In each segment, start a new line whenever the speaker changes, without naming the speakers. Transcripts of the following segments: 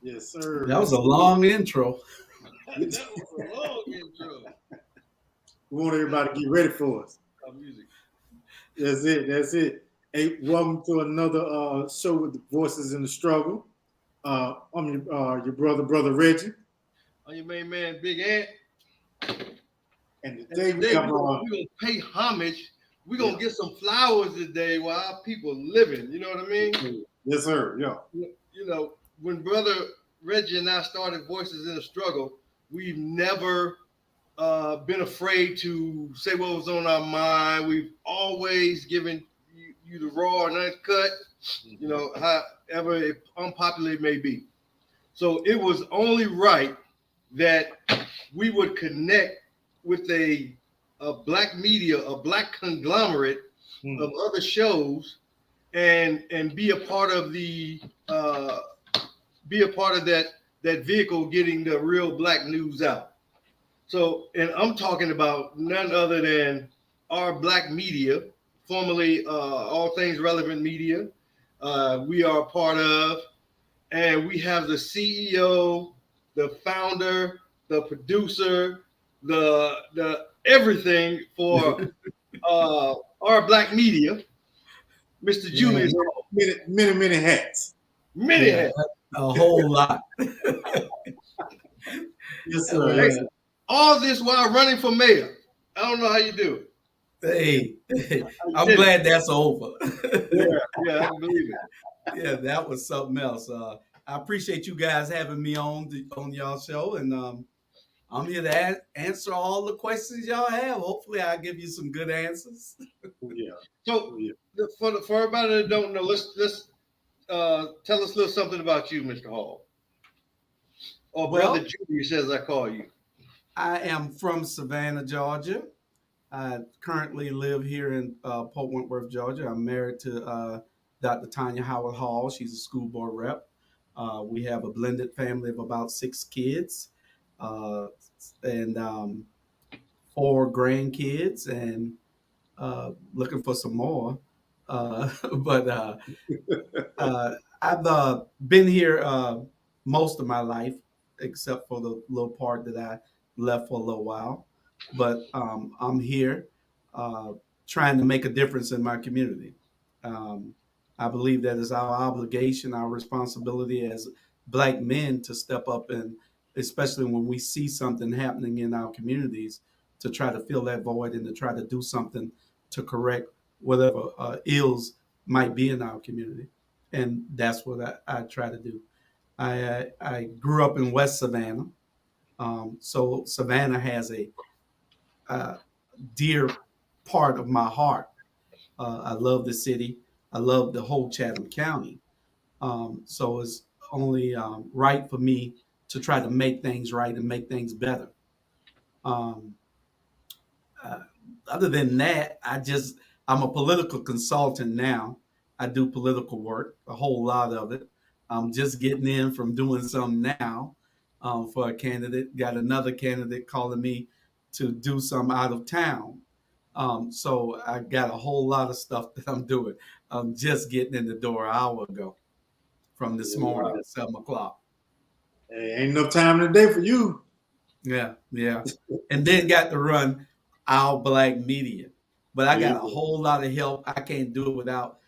Yes, sir.
That was a long intro.
That was a long intro.
We want everybody to get ready for us.
Our music.
That's it. That's it. Hey, welcome to another show with the Voices in the Struggle. I'm your brother Reggie.
I'm your main man, Big Ant.
And
And
today we
today
have
we're gonna pay homage. We're gonna get some flowers today while our people living. You know what I mean?
yes, sir. Yeah.
You know, when brother Reggie and I started Voices in the Struggle, we've never been afraid to say what was on our mind. We've always given you the raw and uncut, you know, however unpopular it may be. So it was only right that we would connect with a black media, a black conglomerate of other shows, and be a part of that vehicle getting the real black news out. So, and I'm talking about none other than our black media, formerly All Things Relevant Media. We are a part of, and we have the CEO, the founder, the producer, the everything for our black media, Mr. Julius Hall.
Many hats.
Many hats.
A whole lot.
Yes, sir.
Hey, all this while running for mayor. I don't know how you do
Hey, I'm glad that's over.
yeah, I believe it.
Yeah, that was something else. I appreciate you guys having me on y'all show, and I'm here to answer all the questions y'all have. Hopefully, I'll give you some good answers.
Yeah.
So, for everybody that don't know, let's tell us a little something about you, Mr. Hall, or Brother Julius, as I call you.
I am from Savannah, Georgia. I currently live here in Port Wentworth, Georgia. I'm married to Dr. Tanya Howard Hall. She's a school board rep. We have a blended family of about 6 kids and 4 grandkids, and looking for some more. But I've been here most of my life, except for the little part that I left for a little while. But I'm here trying to make a difference in my community. I believe that is our obligation, our responsibility as Black men to step up, and especially when we see something happening in our communities, to try to fill that void and to try to do something to correct whatever ills might be in our community. And that's what I try to do. I grew up in West Savannah, so Savannah has a uh, dear part of my heart. I love the city. I love the whole Chatham County. So it's only right for me to try to make things right and make things better. Um, uh, Other than that, I'm a political consultant now. I do political work, a whole lot of it. I'm just getting in from doing some now for a candidate. Got another candidate calling me to do some out of town. So I got a whole lot of stuff that I'm doing. I'm just getting in the door an hour ago from this
Yeah,
morning
right.
at 7 o'clock.
Hey, ain't enough time in the day for you.
Yeah, yeah. And then got to run our Black media. But I got a
Yeah,
whole lot of help. I can't do it without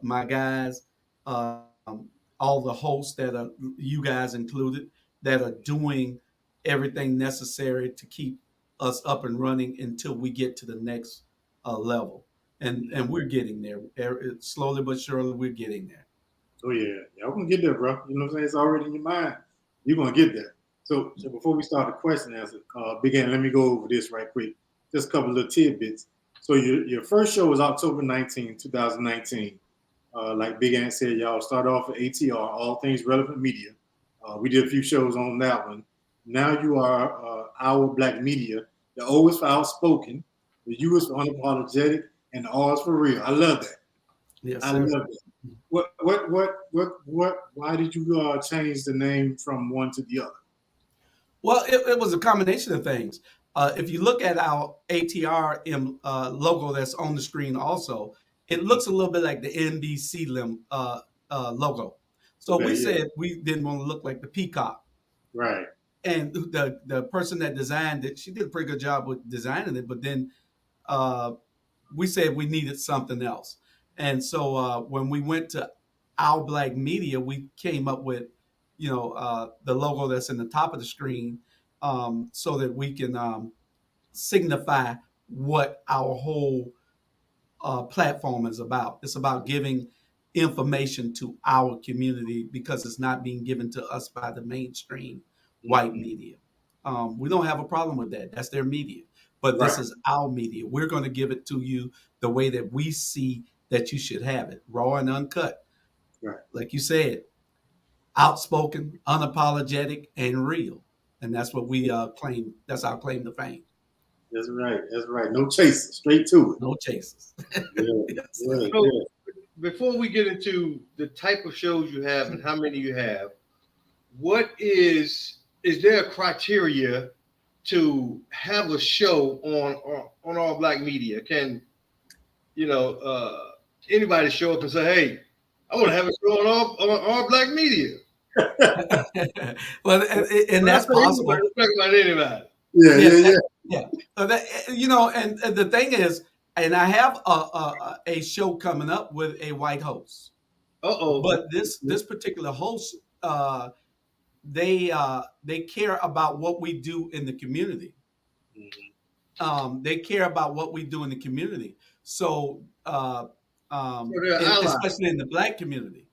my guys, all the hosts that are, you guys included, that are doing everything necessary to keep us up and running until we get to the next level. And we're getting there. Slowly but surely, we're getting there.
oh yeah, y'all gonna get there, bro. You know what I'm saying? It's already in your mind. You're gonna get there. So before we start the question answer, Big Ant, let me go over this right quick. Just a couple of little tidbits. So your first show was October 19, 2019. Like Big Ant said, y'all start off at ATR, All Things Relevant Media. We did a few shows on that one. Now you are Our Black Media. The O is for outspoken, the U is for unapologetic, and the R is for real. I love that.
Yes,
I
sir.
love that. Why did you change the name from one to the other?
Well, it was a combination of things. If you look at our ATR logo that's on the screen, also, it looks a little bit like the NBC logo. So
Okay,
we
yeah,
said we didn't want to look like the peacock.
right.
And the person that designed it, she did a pretty good job with designing it. But then uh, we said we needed something else. And so when we went to Our Black Media, we came up with, the logo that's in the top of the screen, so that we can signify what our whole platform is about. It's about giving information to our community because it's not being given to us by the mainstream white
Mm-hmm.
media. We don't have a problem with that. That's their media. But this
Right,
is our media. We're going to give it to you the way that we see that you should have it, raw and uncut.
right.
Like you said, outspoken, unapologetic, and real. And that's what we claim. That's our claim to fame.
That's right. That's right. No chasing, straight to
No chases.
it. Yeah,
Yes.
yeah,
So
yeah.
before we get into the type of shows you have and how many you have, what is there a criteria to have a show on All Black Media? Can anybody show up and say, "Hey, I want to have a show on all Black Media"?
Well, and that's possible.
Talking about anybody.
Yeah,
Yeah,
yeah, yeah.
yeah. And the thing is, and I have a show coming up with a white host,
Uh-oh.
but this particular host, they care about what we do in the community. They care about what we do in the community. So,
So they're allies.
especially in the Black community.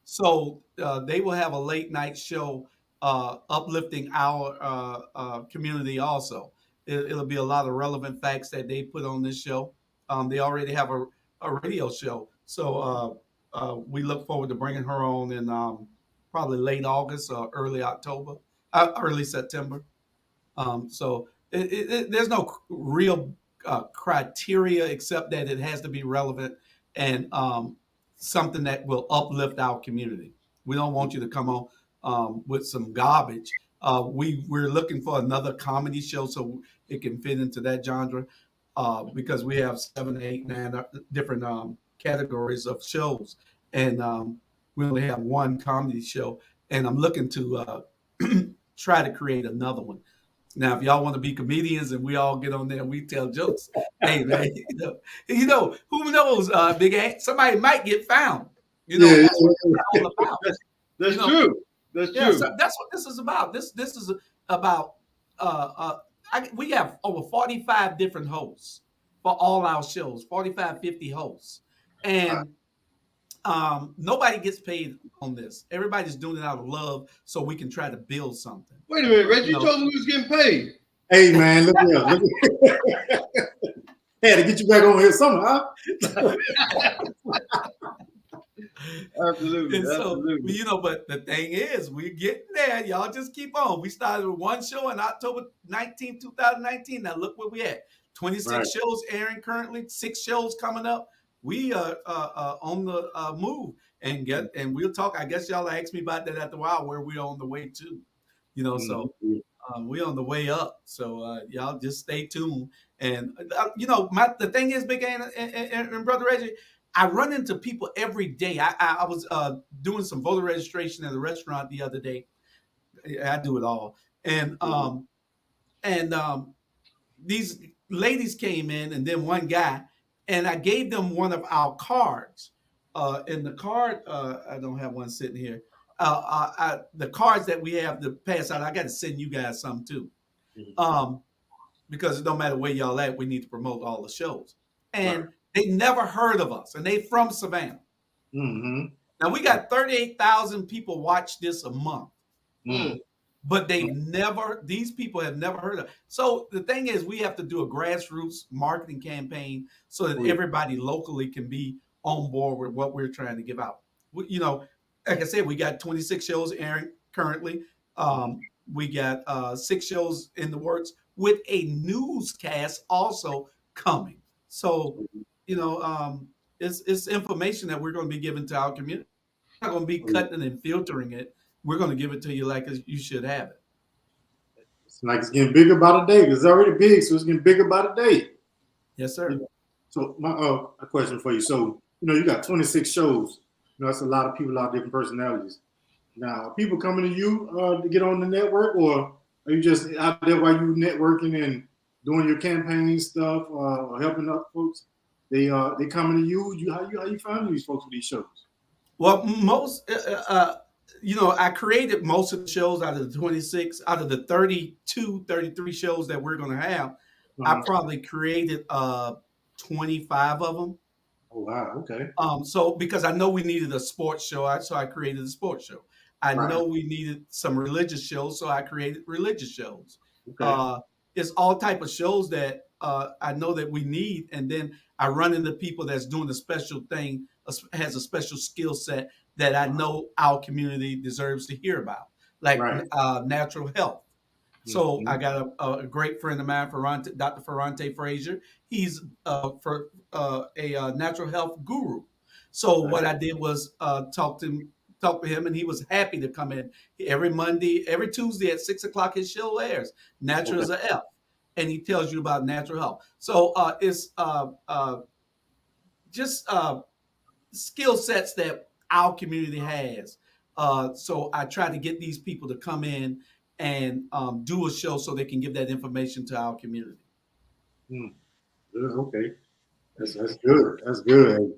So they will have a late night show uplifting our community also. It'll be a lot of relevant facts that they put on this show. They already have a radio show. So we look forward to bringing her on in probably late August or early September. So there's no real criteria except that it has to be relevant and something that will uplift our community. We don't want you to come on with some garbage. We're looking for another comedy show so it can fit into that genre because we have 7, 8, 9 different categories of shows, and we only have one comedy show. And I'm looking to try to create another one. Now, if y'all want to be comedians and we all get on there and we tell jokes, hey man, you know, who knows, Big Ant, somebody might get found. You know,
Yeah,
that's what it's all about.
That's
You know,
true. That's
yeah,
true.
so that's what this is about. This is about we have over 45 different hosts for all our shows, 45, 50 hosts. And nobody gets paid on this. Everybody's doing it out of love so we can try to build something.
Wait a minute, Reggie.
You
You
know,
told me we was getting paid.
hey man, look here. Had to get you back on here somehow.
Absolutely.
And so,
Absolutely.
you know, but the thing is, we're getting there. Y'all just keep on. We started with one show on October 19th, 2019. Now look where we at. 26
Right.
shows airing currently, 6 shows coming up. We are on the move and we'll talk. I guess y'all asked me about that after a while, where we're on the way to. You know, so we're on the way up. So y'all just stay tuned. And you know, the thing is, Big Ann and Brother Reggie, I run into people every day. I was doing some voter registration at a restaurant the other day. I do it all, and these ladies came in, and then one guy, and I gave them one of our cards. And the card, I don't have one sitting here. The cards that we have to pass out, I got to send you guys some too, because it don't matter where y'all at, we need to promote all the shows. And they never heard of us, and they from Savannah.
Mm-hmm.
Now we got 38,000 people watch this a month.
Mm.
But these people have never heard of. So the thing is, we have to do a grassroots marketing campaign so that everybody locally can be on board with what we're trying to give out. You know, like I said, we got 26 shows airing currently. We got 6 shows in the works with a newscast also coming. So, you know, it's information that we're going to be giving to our community. We're not going to be cutting and filtering it. We're going to give it to you like you should have it.
It's like it's getting bigger by the day. It's already big, so it's getting bigger by the day.
Yes, sir.
So my a question for you. So you got 26 shows. That's a lot of people, a lot of different personalities. Now, are people coming to you to get on the network, or are you just out there while you networking and doing your campaign stuff or helping other folks? They coming to you. How you finding these folks for these shows?
Well, most I created most of the shows out of the 26, out of the 32, 33 shows that we're going to have. I probably created 25 of them.
Oh, wow. Okay.
So because I know we needed a sports show, so I created a sports show. I know we needed some religious shows, so I created religious shows. Okay. It's all type of shows that I know that we need, and then I run into people that's doing a special thing, has a special skill set that I know our community deserves to hear about, like natural health. So I got a great friend of mine, Dr. Ferrante Frazier. He's a natural health guru. So what I did was talk to him, and he was happy to come in every Tuesday at 6:00. His show airs. Natural as a F, and he tells you about natural health. So it's just skill sets that our community has. So I try to get these people to come in and do a show so they can give that information to our community.
Okay, that's good. That's good.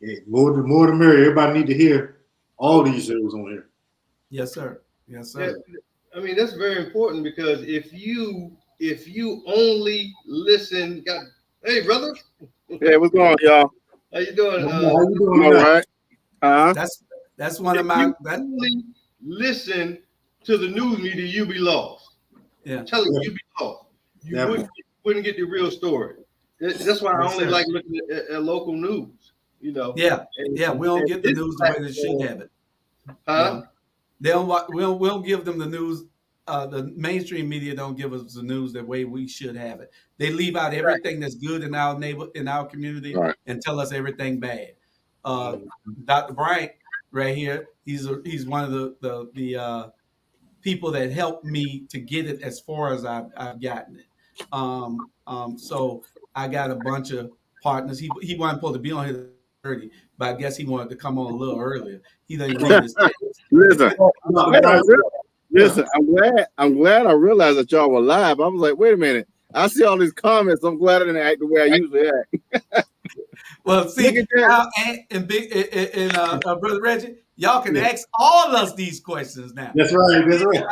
Hey, more the merrier. Everybody need to hear all these shows on here.
Yes, sir. Yes, sir.
Yeah, I mean, that's very important, because if you only listen, hey brother.
Yeah, what's going on, y'all?
How you doing?
How you doing?
All right.
That's one of my.
Only listen to the news media, you be lost.
Yeah,
I'm telling you, you be lost. You wouldn't get the real story. That's why I only like looking at local news.
Yeah, we don't get the news the way they should have it.
Huh?
We don't give them the news. The mainstream media don't give us the news the way we should have it. They leave out everything that's good in our community, and tell us everything bad. Dr. Bryant right here, he's one of the people that helped me to get it as far as I've gotten it. So I got a bunch of partners. He wasn't supposed to be on here 30, but I guess he wanted to come on a little earlier. He didn't read his text.
Listen, Listen, I'm glad I realized that y'all were live. I was like, wait a minute. I see all these comments. I'm glad I didn't act the way I usually act.
Well, see, now, Brother Reggie, y'all can ask all us these questions now.
That's right. That's right.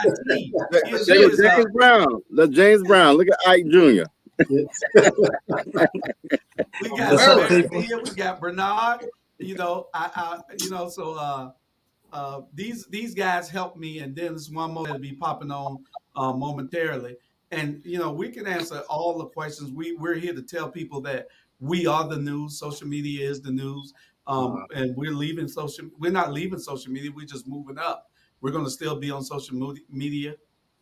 James Brown. James Brown. Look at Ike Jr.
We got here. We got Bernard. These guys help me, and then there's one more that'll be popping on momentarily. And we can answer all the questions. We're here to tell people that we are the news. Social media is the news, and we're not leaving social media. We're just moving up. We're going to still be on social media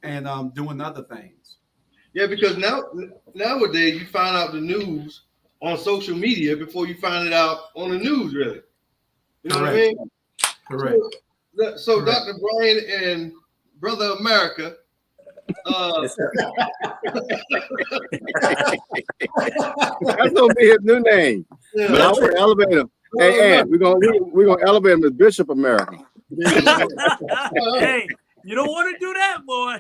and doing other things.
Yeah, because nowadays you find out the news on social media before you find it out on the news, really. You know what I mean?
Correct.
So Dr. Brian and Brother America.
That's gonna be his new name.
Yeah.
But I'm gonna elevate him. Hey, we're gonna elevate him as Bishop America.
Hey, you don't want to do that, boy.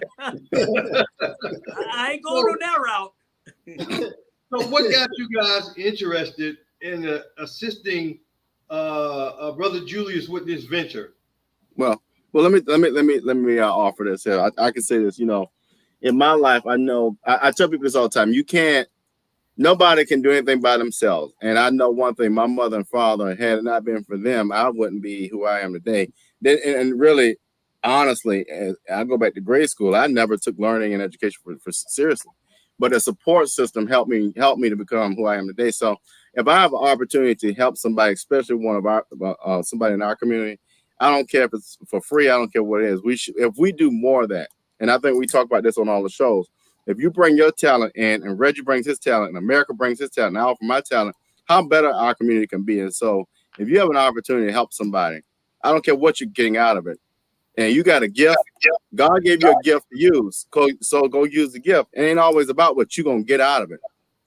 I ain't going on that route.
So, what got you guys interested in assisting Brother Julius with this venture?
Well, let me offer this here. I can say this. In my life, I know I tell people this all the time. Nobody can do anything by themselves. And I know one thing: my mother and father, had it not been for them, I wouldn't be who I am today. And really, honestly, as I go back to grade school, I never took learning and education for seriously. But a support system helped me to become who I am today. So if I have an opportunity to help somebody, especially one of our somebody in our community, I don't care if it's for free. I don't care what it is. If we do more of that, and I think we talk about this on all the shows. If you bring your talent in, and Reggie brings his talent, and America brings his talent, and I offer my talent, how better our community can be. And so, if you have an opportunity to help somebody, I don't care what you're getting out of it. And you got a gift. God gave you a gift to use. So go use the gift. It ain't always about what you're going to get out of it.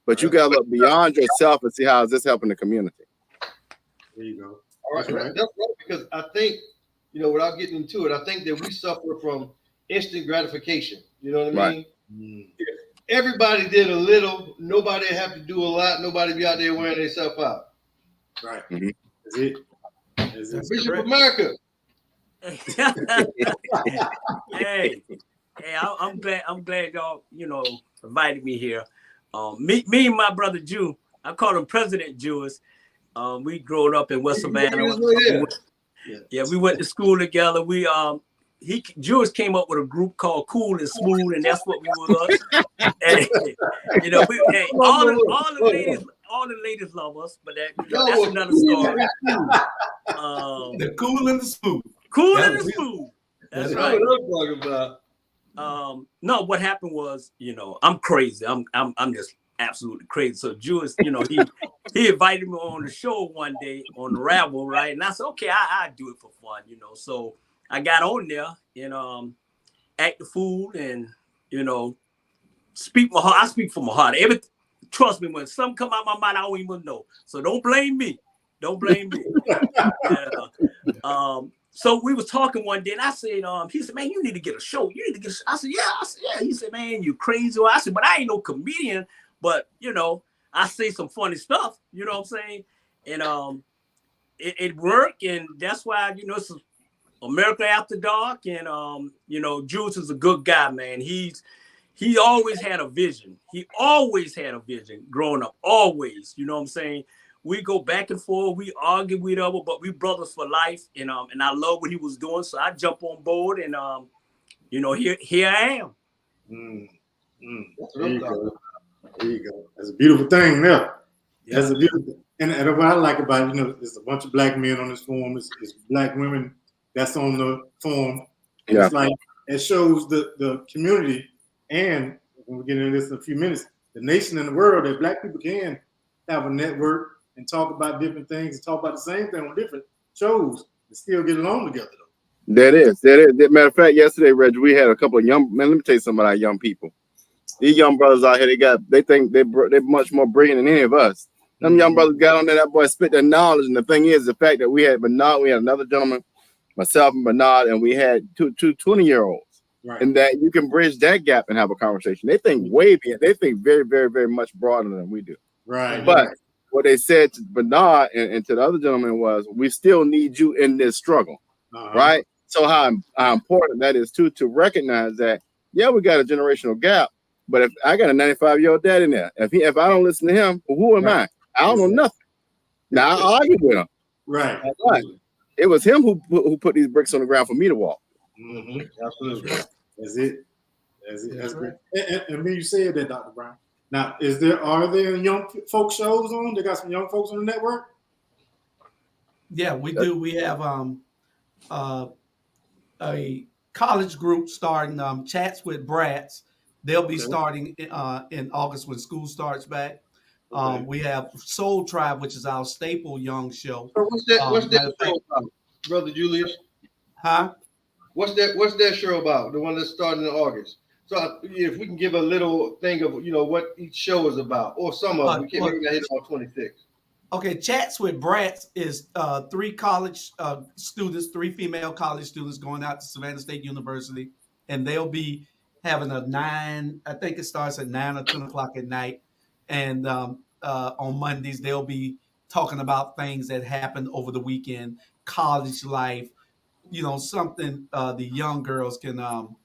But you got to look beyond yourself and see how is this helping the community.
There you go.
All right. That's right. Because I think, without getting into it, I think that we suffer from instant gratification. You know what I mean?
Right.
If everybody did a little, nobody have to do a lot. Nobody be out there wearing themselves out.
Right.
Mm-hmm.
That's it.
Bishop America.
hey, I'm glad y'all, invited me here. Me and my brother Jew, I call him President Julius. We growing up in West Savannah. We went to school together. Julius came up with a group called Cool and Smooth, and that's what we was. And, all the ladies love us, but that's another story.
The cool and the smooth.
Cool and the smooth. That's right.
What I'm talking about.
No, what happened was, I'm crazy. I'm just absolutely crazy. So Julius, he invited me on the show one day on the Rabble, right? And I said, okay, I do it for fun, So I got on there and act the fool and speak my heart. I speak from my heart. Trust me, when something come out of my mind, I don't even know. So don't blame me. So we was talking one day, and I said, he said, man, you need to get a show. I said, yeah. He said, man, you crazy. I said, but I ain't no comedian, but I say some funny stuff. You know what I'm saying? And it worked, and that's why it's America After Dark, and Jules is a good guy, man. He always had a vision. He always had a vision growing up, always. You know what I'm saying? We go back and forth. We argue with other, but we brothers for life. And I love what he was doing, so I jump on board, and here I am.
There you go. There you go. That's a beautiful thing now. Yeah. That's a beautiful thing. And what I like about it, there's a bunch of black men on this forum. It's black women that's on the forum. And it's like it shows the community, and when we get into this in a few minutes, the nation and the world, that black people can have a network and talk about different things and talk about the same thing on different shows and still get along together, though.
That is. Matter of fact, yesterday, Reggie, we had a couple of young men. Let me tell you something about our young people. These young brothers out here, they think they're much more brilliant than any of us. Them young brothers got on there, that boy spit their knowledge. And the thing is, the fact that we had Bernard, we had another gentleman, myself and Bernard, and we had two 20-year-olds.
Right.
and that you can bridge that gap and have a conversation. They think way beyond. They think very, very, very much broader than we do.
Right.
But what they said to Bernard and to the other gentleman was, we still need you in this struggle, right? So how important that is too, to recognize that, yeah, we got a generational gap, but if I got a 95-year-old dad in there, if I don't listen to him, who am I? I don't know nothing. Now I argue with him.
Right.
But it was him who put these bricks on the ground for me to walk.
Absolutely.
That's it. That's great. And when you said that, Dr. Brown. Now, are there young folk shows on? They got some young folks on the network?
Yeah, we do. We have a college group starting Chats with Bratz. They'll be starting in August when school starts back. We have Soul Tribe, which is our staple young show.
So what's that show about, Brother Julius?
Huh?
What's that show about? The one that's starting in August. So if we can give a little thing of what each show is about, or some of them, we can't make that hit on 26.
Okay, Chats with Bratz is three college students, three female college students going out to Savannah State University, and they'll be having I think it starts at 9 or 10 o'clock at night. And on Mondays, they'll be talking about things that happened over the weekend, college life, something the young girls can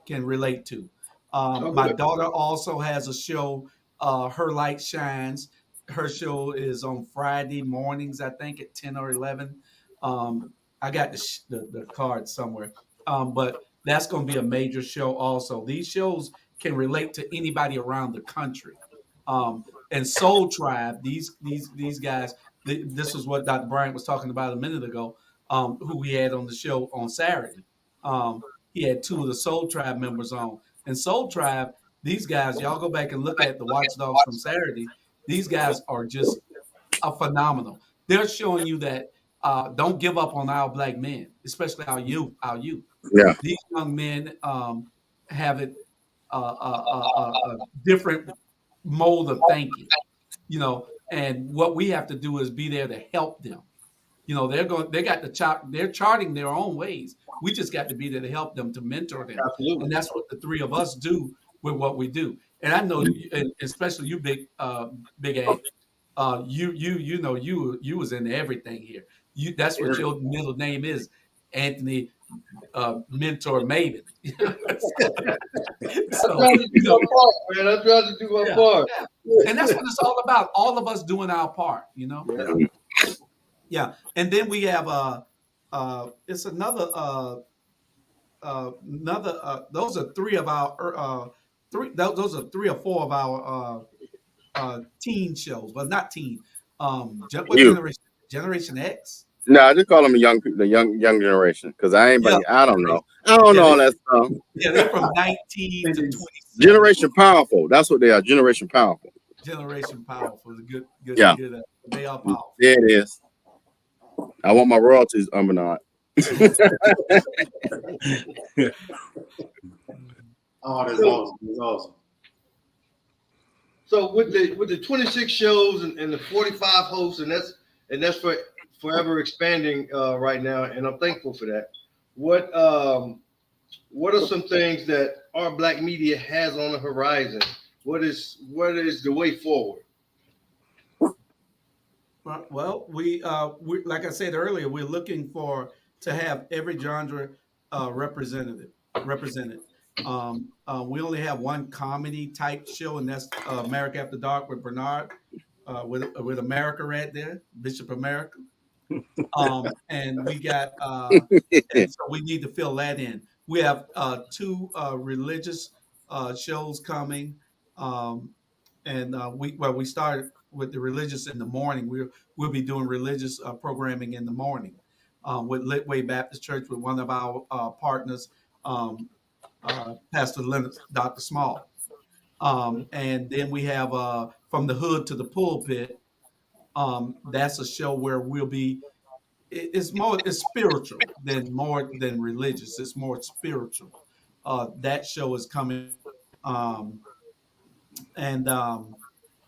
relate to. My daughter also has a show, Her Light Shines. Her show is on Friday mornings, I think, at 10 or 11. I got the card somewhere. But that's going to be a major show also. These shows can relate to anybody around the country. And Soul Tribe, these guys, this is what Dr. Bryant was talking about a minute ago, who we had on the show on Saturday. He had two of the Soul Tribe members on. And Soul Tribe, these guys, y'all go back and look at the Watchdogs from Saturday. These guys are just phenomenal. They're showing you that don't give up on our black men, especially our youth.
Yeah.
These young men have a different mode of thinking, and what we have to do is be there to help them. They're charting their own ways. We just got to be there to help them, to mentor them.
Absolutely.
And that's what the three of us do with what we do. And I know, and especially you, Big A, you was into everything here. That's what your middle name is, Anthony Mentor Maven. So,
I'm trying to do my part, man. I'm trying to do my part.
Yeah. And that's what it's all about. All of us doing our part, Yeah. And then we have it's another those are three of our those are 3 or 4 of our teen shows. Well, not teen. What generation? Generation X?
No, I just call them the young generation, because I don't know. I don't know all that stuff.
Yeah, they're from 19 to 20.
Generation Powerful. That's what they are. Generation Powerful.
Generation Powerful is good.
Yeah.
They are powerful.
Yeah, it is. I want my royalties, Bernard.
Oh, that's awesome. That's awesome.
So with the 26 shows and the 45 hosts, and that's for forever expanding right now, and I'm thankful for that. What are some things that our black media has on the horizon? What is the way forward?
Well, we like I said earlier, we're looking to have every genre represented. We only have one comedy type show, and that's America After Dark with Bernard, with America right there, Bishop America. And we got and so we need to fill that in. We have 2 religious shows coming, and we started with the religious in the morning. We'll be doing religious programming in the morning with Litway Baptist Church with one of our partners, Pastor Leonard, Dr. Small. And then we have From the Hood to the Pulpit. That's a show where we'll be. It's spiritual more than religious. It's more spiritual. That show is coming, and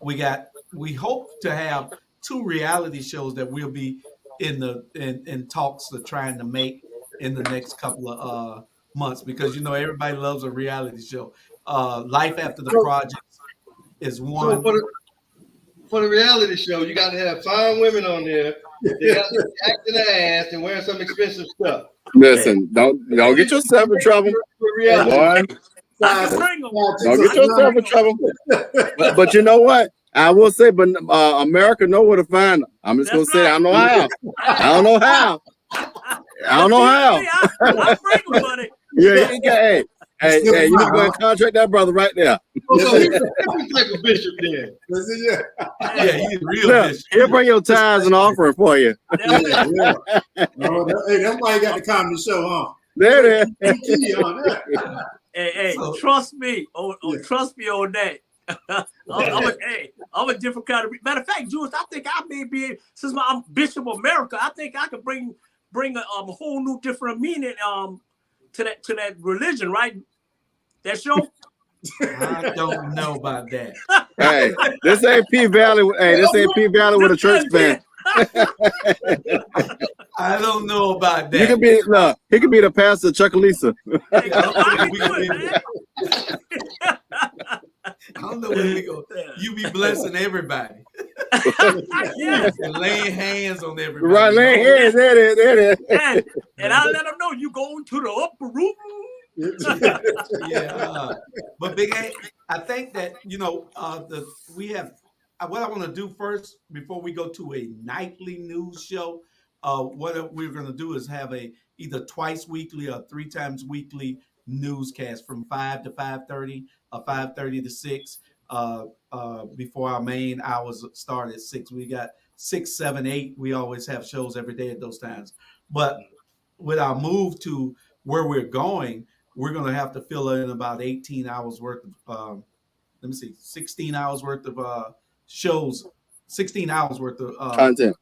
we hope to have 2 reality shows that we'll be in talks of trying to make in the next couple months because everybody loves a reality show. Life After the Project is
So
one.
for the reality show, you got to have fine women on there. They got to be acting their ass and wearing some expensive stuff.
Listen, don't get yourself in trouble. Boy,
I can bring them.
don't get yourself in trouble. But you know what? I will say, but America know where to find them. I'm just gonna say, I don't know how. I don't know how. I don't know how.
I bring them, buddy.
Yeah, hey, you need to go and contract that brother right there.
So he's like a bishop there.
Yeah, he's real bishop.
He'll bring your tithes and offering for you.
Hey, that's why you got the comedy show, huh?
There it is.
Hey, trust me. Trust me on that. I'm a different kind of. Matter of fact, Julius, I think I may be, since I'm Bishop of America, I think I could bring a whole new different meaning to that religion, right? That show.
I don't know about that.
Hey, this ain't P Valley. Hey, this ain't P Valley with a church fan.
I don't know about that.
He could be the pastor of Chuckalisa.
I don't know where we go. You be blessing everybody. And laying hands on everybody.
Right, laying hands. There it is.
And I let them know you going to the upper room.
Yeah, but Big A, I think that we have. What I want to do first before we go to a nightly news show, what we're going to do is have either twice weekly or 3 times weekly newscast from 5 to 5:30 or 5:30 to 6. Before our main hours start at 6, we got 6, 7, 8. We always have shows every day at those times. But with our move to where we're going, we're going to have to fill in about 18 hours worth of 16 hours worth of shows, 16 hours worth of
content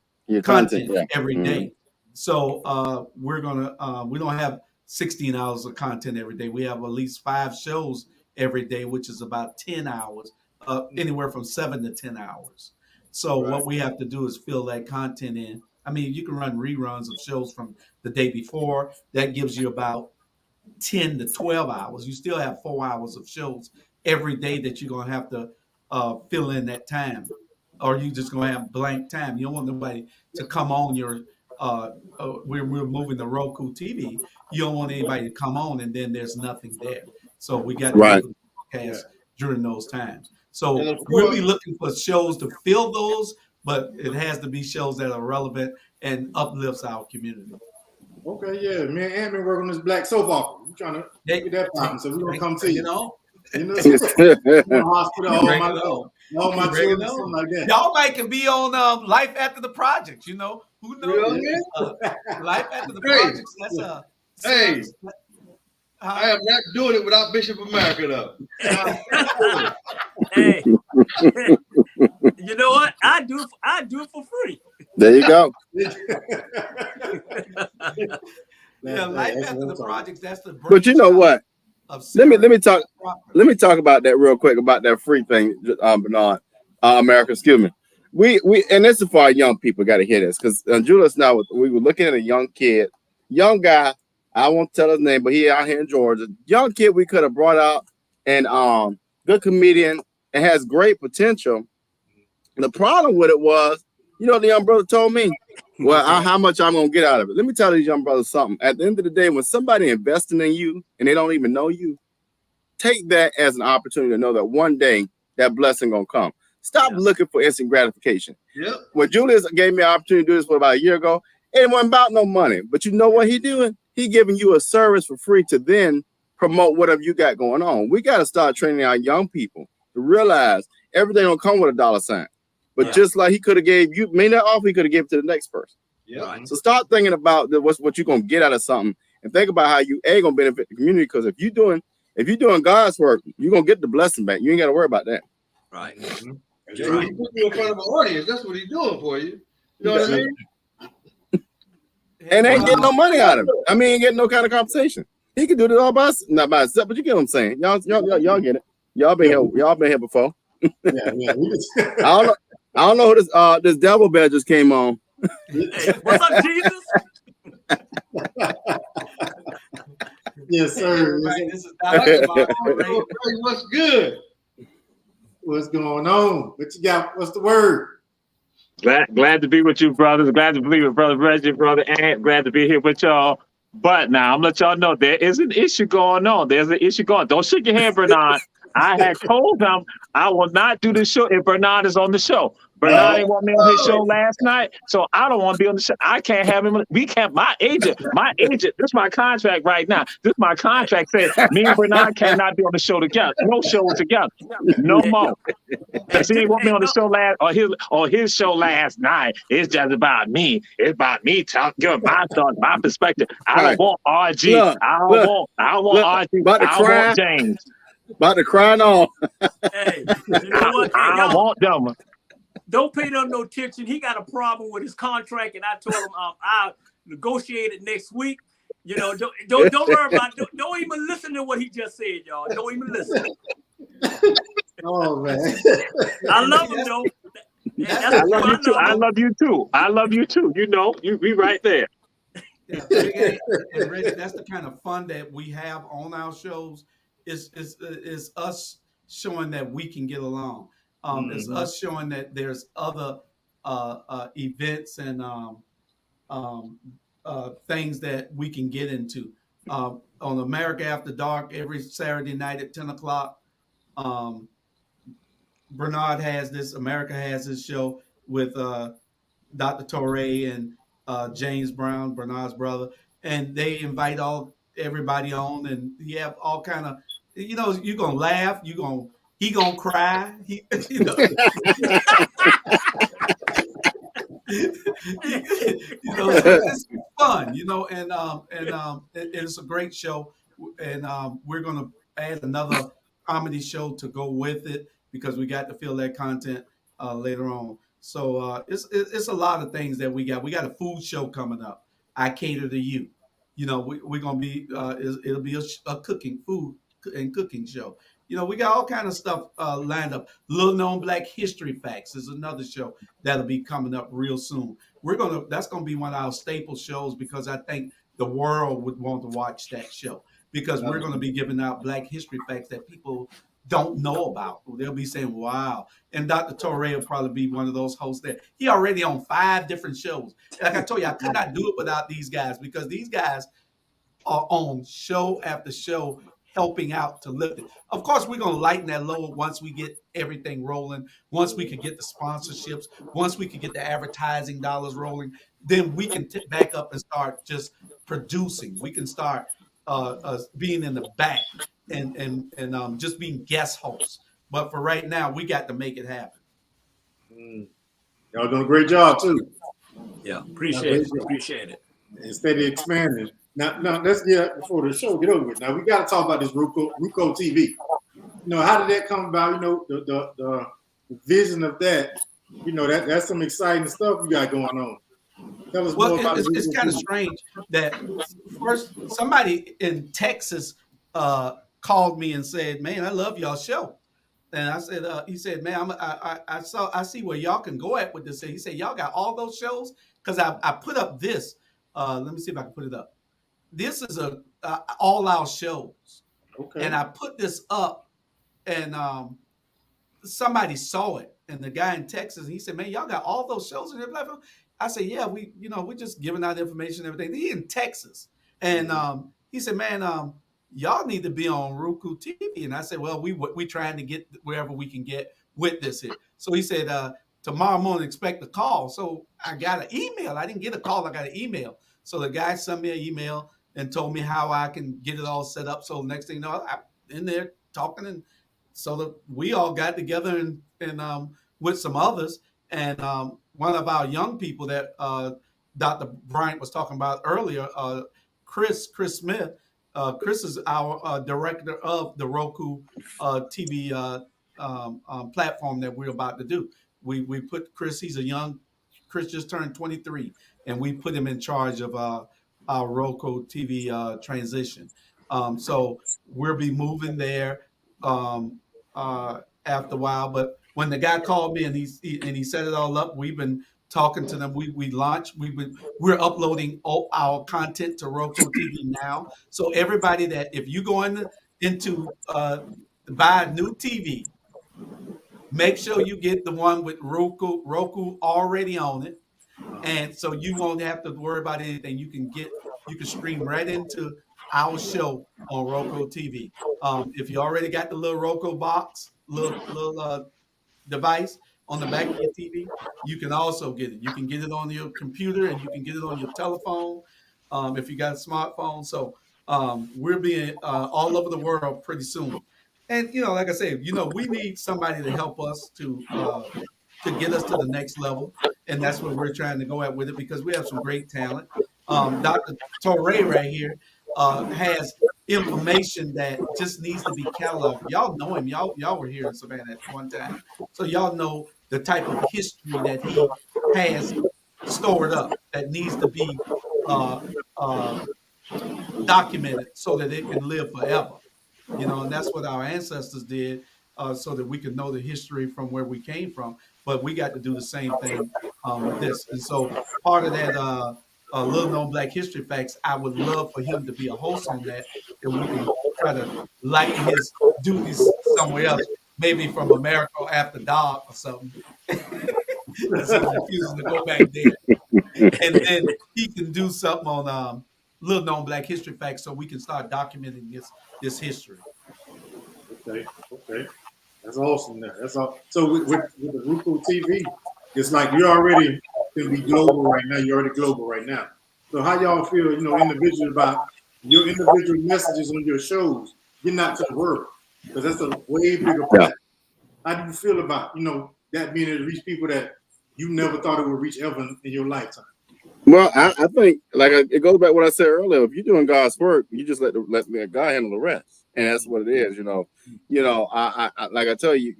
every day. So we don't have 16 hours of content every day. We have at least 5 shows every day, which is about 10 hours, anywhere from 7 to 10 hours. So what we have to do is fill that content in. I mean, you can run reruns of shows from the day before. That gives you about 10 to 12 hours. You still have 4 hours of shows every day that you're going to have to fill in that time, or you just going to have blank time. You don't want nobody to come on your we're moving the Roku TV. You don't want anybody to come on and then there's nothing there. So we got to broadcast during those times. So we'll be looking for shows to fill those, but it has to be shows that are relevant and uplifts our community.
Okay, yeah, me and Ant been working on this black soap opera. We're trying to get that problem, so we're gonna come to you. Hospital, all my children, something like that.
Y'all might can be on Life After the Project. Who knows? Life After the Project. That's
I am not doing it without Bishop America, though.
Hey, you know what? I do it for free.
There you go.
Life After the Project. That's the.
But you know what? Let me talk about that real quick about that free thing, Bernard, America. Excuse me. We and this is for our young people. Got to hear this because Julius and I we were looking at a young guy. I won't tell his name, but he out here in Georgia. Young kid we could have brought out, and good comedian and has great potential. And the problem with it was, the young brother told me, well, how much I'm gonna get out of it. Let me tell these young brothers something. At the end of the day, when somebody investing in you and they don't even know you, take that as an opportunity to know that one day that blessing gonna come. Stop looking for instant gratification.
Yep.
When Julius gave me an opportunity to do this for about a year ago, it wasn't about no money. But you know what he doing? He giving you a service for free to then promote whatever you got going on. We got to start training our young people to realize everything don't come with a dollar sign. But just like he could have gave you, made that offer, he could have given it to the next person.
Yeah.
So start thinking about what you're gonna get out of something, and think about how you gonna benefit the community. Because if you're doing God's work, you're gonna get the blessing back. You ain't got to worry about that.
Right.
Mm-hmm. He's putting you in front of an audience. That's what he's doing for you. You know what I mean?
And they ain't getting no money out of it. I mean, ain't getting no kind of compensation. He can do this all not by himself, but you get what I'm saying. Y'all get it. Y'all been here before. I don't know who this devil bear just came on.
Hey, what's up, Jesus?
Yes,
Hey,
sir.
everybody,
Yes,
this is Dr. Mark Ray.
Hey, what's good?
what's going on? What you got? What's the word?
Glad to be with you, brothers. Glad to be with Brother Reggie, Brother Ant. Glad to be here with y'all. But now I'm gonna let y'all know there is an issue going on. There's an issue going on. Don't shake your hand, Bernard. I had told him I will not do the show if Bernard is on the show. Bernard didn't want me on his show last night, so I don't want to be on the show. I can't have him. We can't. My agent. This is my contract right now. This is my contract says me and Bernard cannot be on the show together. No shows together. No more. Cause he didn't want me on the show last or his show last night. It's just about me. It's about me giving my thoughts, my perspective. I don't want RG. I don't want RG.
About to
I
cry.
want James.
About to cry on.
Hey, you know what? Hey,
I don't
y'all,
want them.
don't pay them no attention. He got a problem with his contract, and I told him I'll negotiate it next week. You know, don't worry about it. Don't even listen to what he just said, y'all. Don't even listen.
Oh man.
I love him though.
I love you too. I love you too. I love you too. You know, you be right there.
Yeah, and Reggie, that's the kind of fun that we have on our shows. Is us showing that we can get along. It's us showing that there's other events and things that we can get into. On America After Dark every Saturday night at 10 o'clock. Bernard has this. America has this show with Dr. Torre and James Brown, Bernard's brother, and they invite everybody on, and you have all kind of, you're gonna laugh, he gonna cry, you know, so it's fun, and it's a great show, and we're gonna add another comedy show to go with it because we got to fill that content later on. So it's a lot of things that we got. We got a food show coming up. I cater to you. We're gonna be it'll be a cooking food and cooking show. We got all kind of stuff lined up. Little known Black History Facts is another show that'll be coming up real soon. That's gonna be one of our staple shows because I think the world would want to watch that show because we're gonna be giving out Black History Facts that people don't know about. They'll be saying, wow. And Dr. Torre will probably be one of those hosts there. He already on 5 different shows. Like I told you, I could not do it without these guys because these guys are on show after show helping out to lift it. Of course, we're going to lighten that load once we get everything rolling, once we can get the sponsorships, once we can get the advertising dollars rolling, then we can back up and start just producing. We can start being in the back and just being guest hosts. But for right now, we got to make it happen.
Y'all doing a great job too.
Yeah, appreciate it.
And steady expanding. Now let's get before the show get over with. Now we got to talk about this Ruco TV. How did that come about? The vision of that. That's some exciting stuff you got going on. Tell us more about it.
It's kind of strange that first somebody in Texas called me and said, "Man, I love y'all show." And I said, he said, "Man, I see where y'all can go at with this." He said, "Y'all got all those shows?" Because I put up this. Let me see if I can put it up. This is all our shows. Okay. And I put this up, and somebody saw it, and the guy in Texas, he said, "Man, y'all got all those shows in your platform?" I said, "Yeah, we're just giving out information and everything." He in Texas, and he said, "Man, y'all need to be on Roku TV." And I said, "Well, we trying to get wherever we can get with this here." So he said, "Tomorrow morning, expect a call." So I got an email. I didn't get a call. I got an email. So the guy sent me an email and told me how I can get it all set up. So next thing you know, I'm in there talking, and so we all got together and with some others. And one of our young people that Dr. Bryant was talking about earlier, Chris Smith. Chris is our director of the Roku TV platform that we're about to do. We put Chris. Chris just turned 23, and we put him in charge of our Roku TV transition. So we'll be moving there after a while. But when the guy called me and he set it all up, we've been talking to them. We launched. We're uploading all our content to Roku TV now. So everybody that if you go into buy a new TV, make sure you get the one with Roku already on it, and so you won't have to worry about anything. You can stream right into our show on Roku TV. If you already got the little Roku box, little device on the back of your TV, you can also get it. You can get it on your computer and you can get it on your telephone if you got a smartphone. So we're being all over the world pretty soon. And like I said, we need somebody to help us to get us to the next level, and that's where we're trying to go at with it because we have some great talent. Dr. Torre right here has information that just needs to be cataloged. Y'all know him. Y'all were here in Savannah at one time, so y'all know the type of history that he has stored up that needs to be uh, uh, documented so that it can live forever. And that's what our ancestors did, so that we could know the history from where we came from. But we got to do the same thing with this. And so part of that little known Black history facts, I would love for him to be a host on that, and we can try to lighten his duties somewhere else, maybe from America After Dark or something. Because he's refusing to go back there. And then he can do something on little known Black history facts so we can start documenting this history.
Okay. That's awesome. That's all. So with the Roku TV, it's like you're already can be global right now. You're already global right now. So how y'all feel, individually about your individual messages on your shows getting out to the world? Because that's a way bigger platform. How do you feel about, that being able to reach people that you never thought it would reach ever in your lifetime?
Well, I think it goes back to what I said earlier. If you're doing God's work, you just let God handle the rest, and that's what it is. I like I tell you,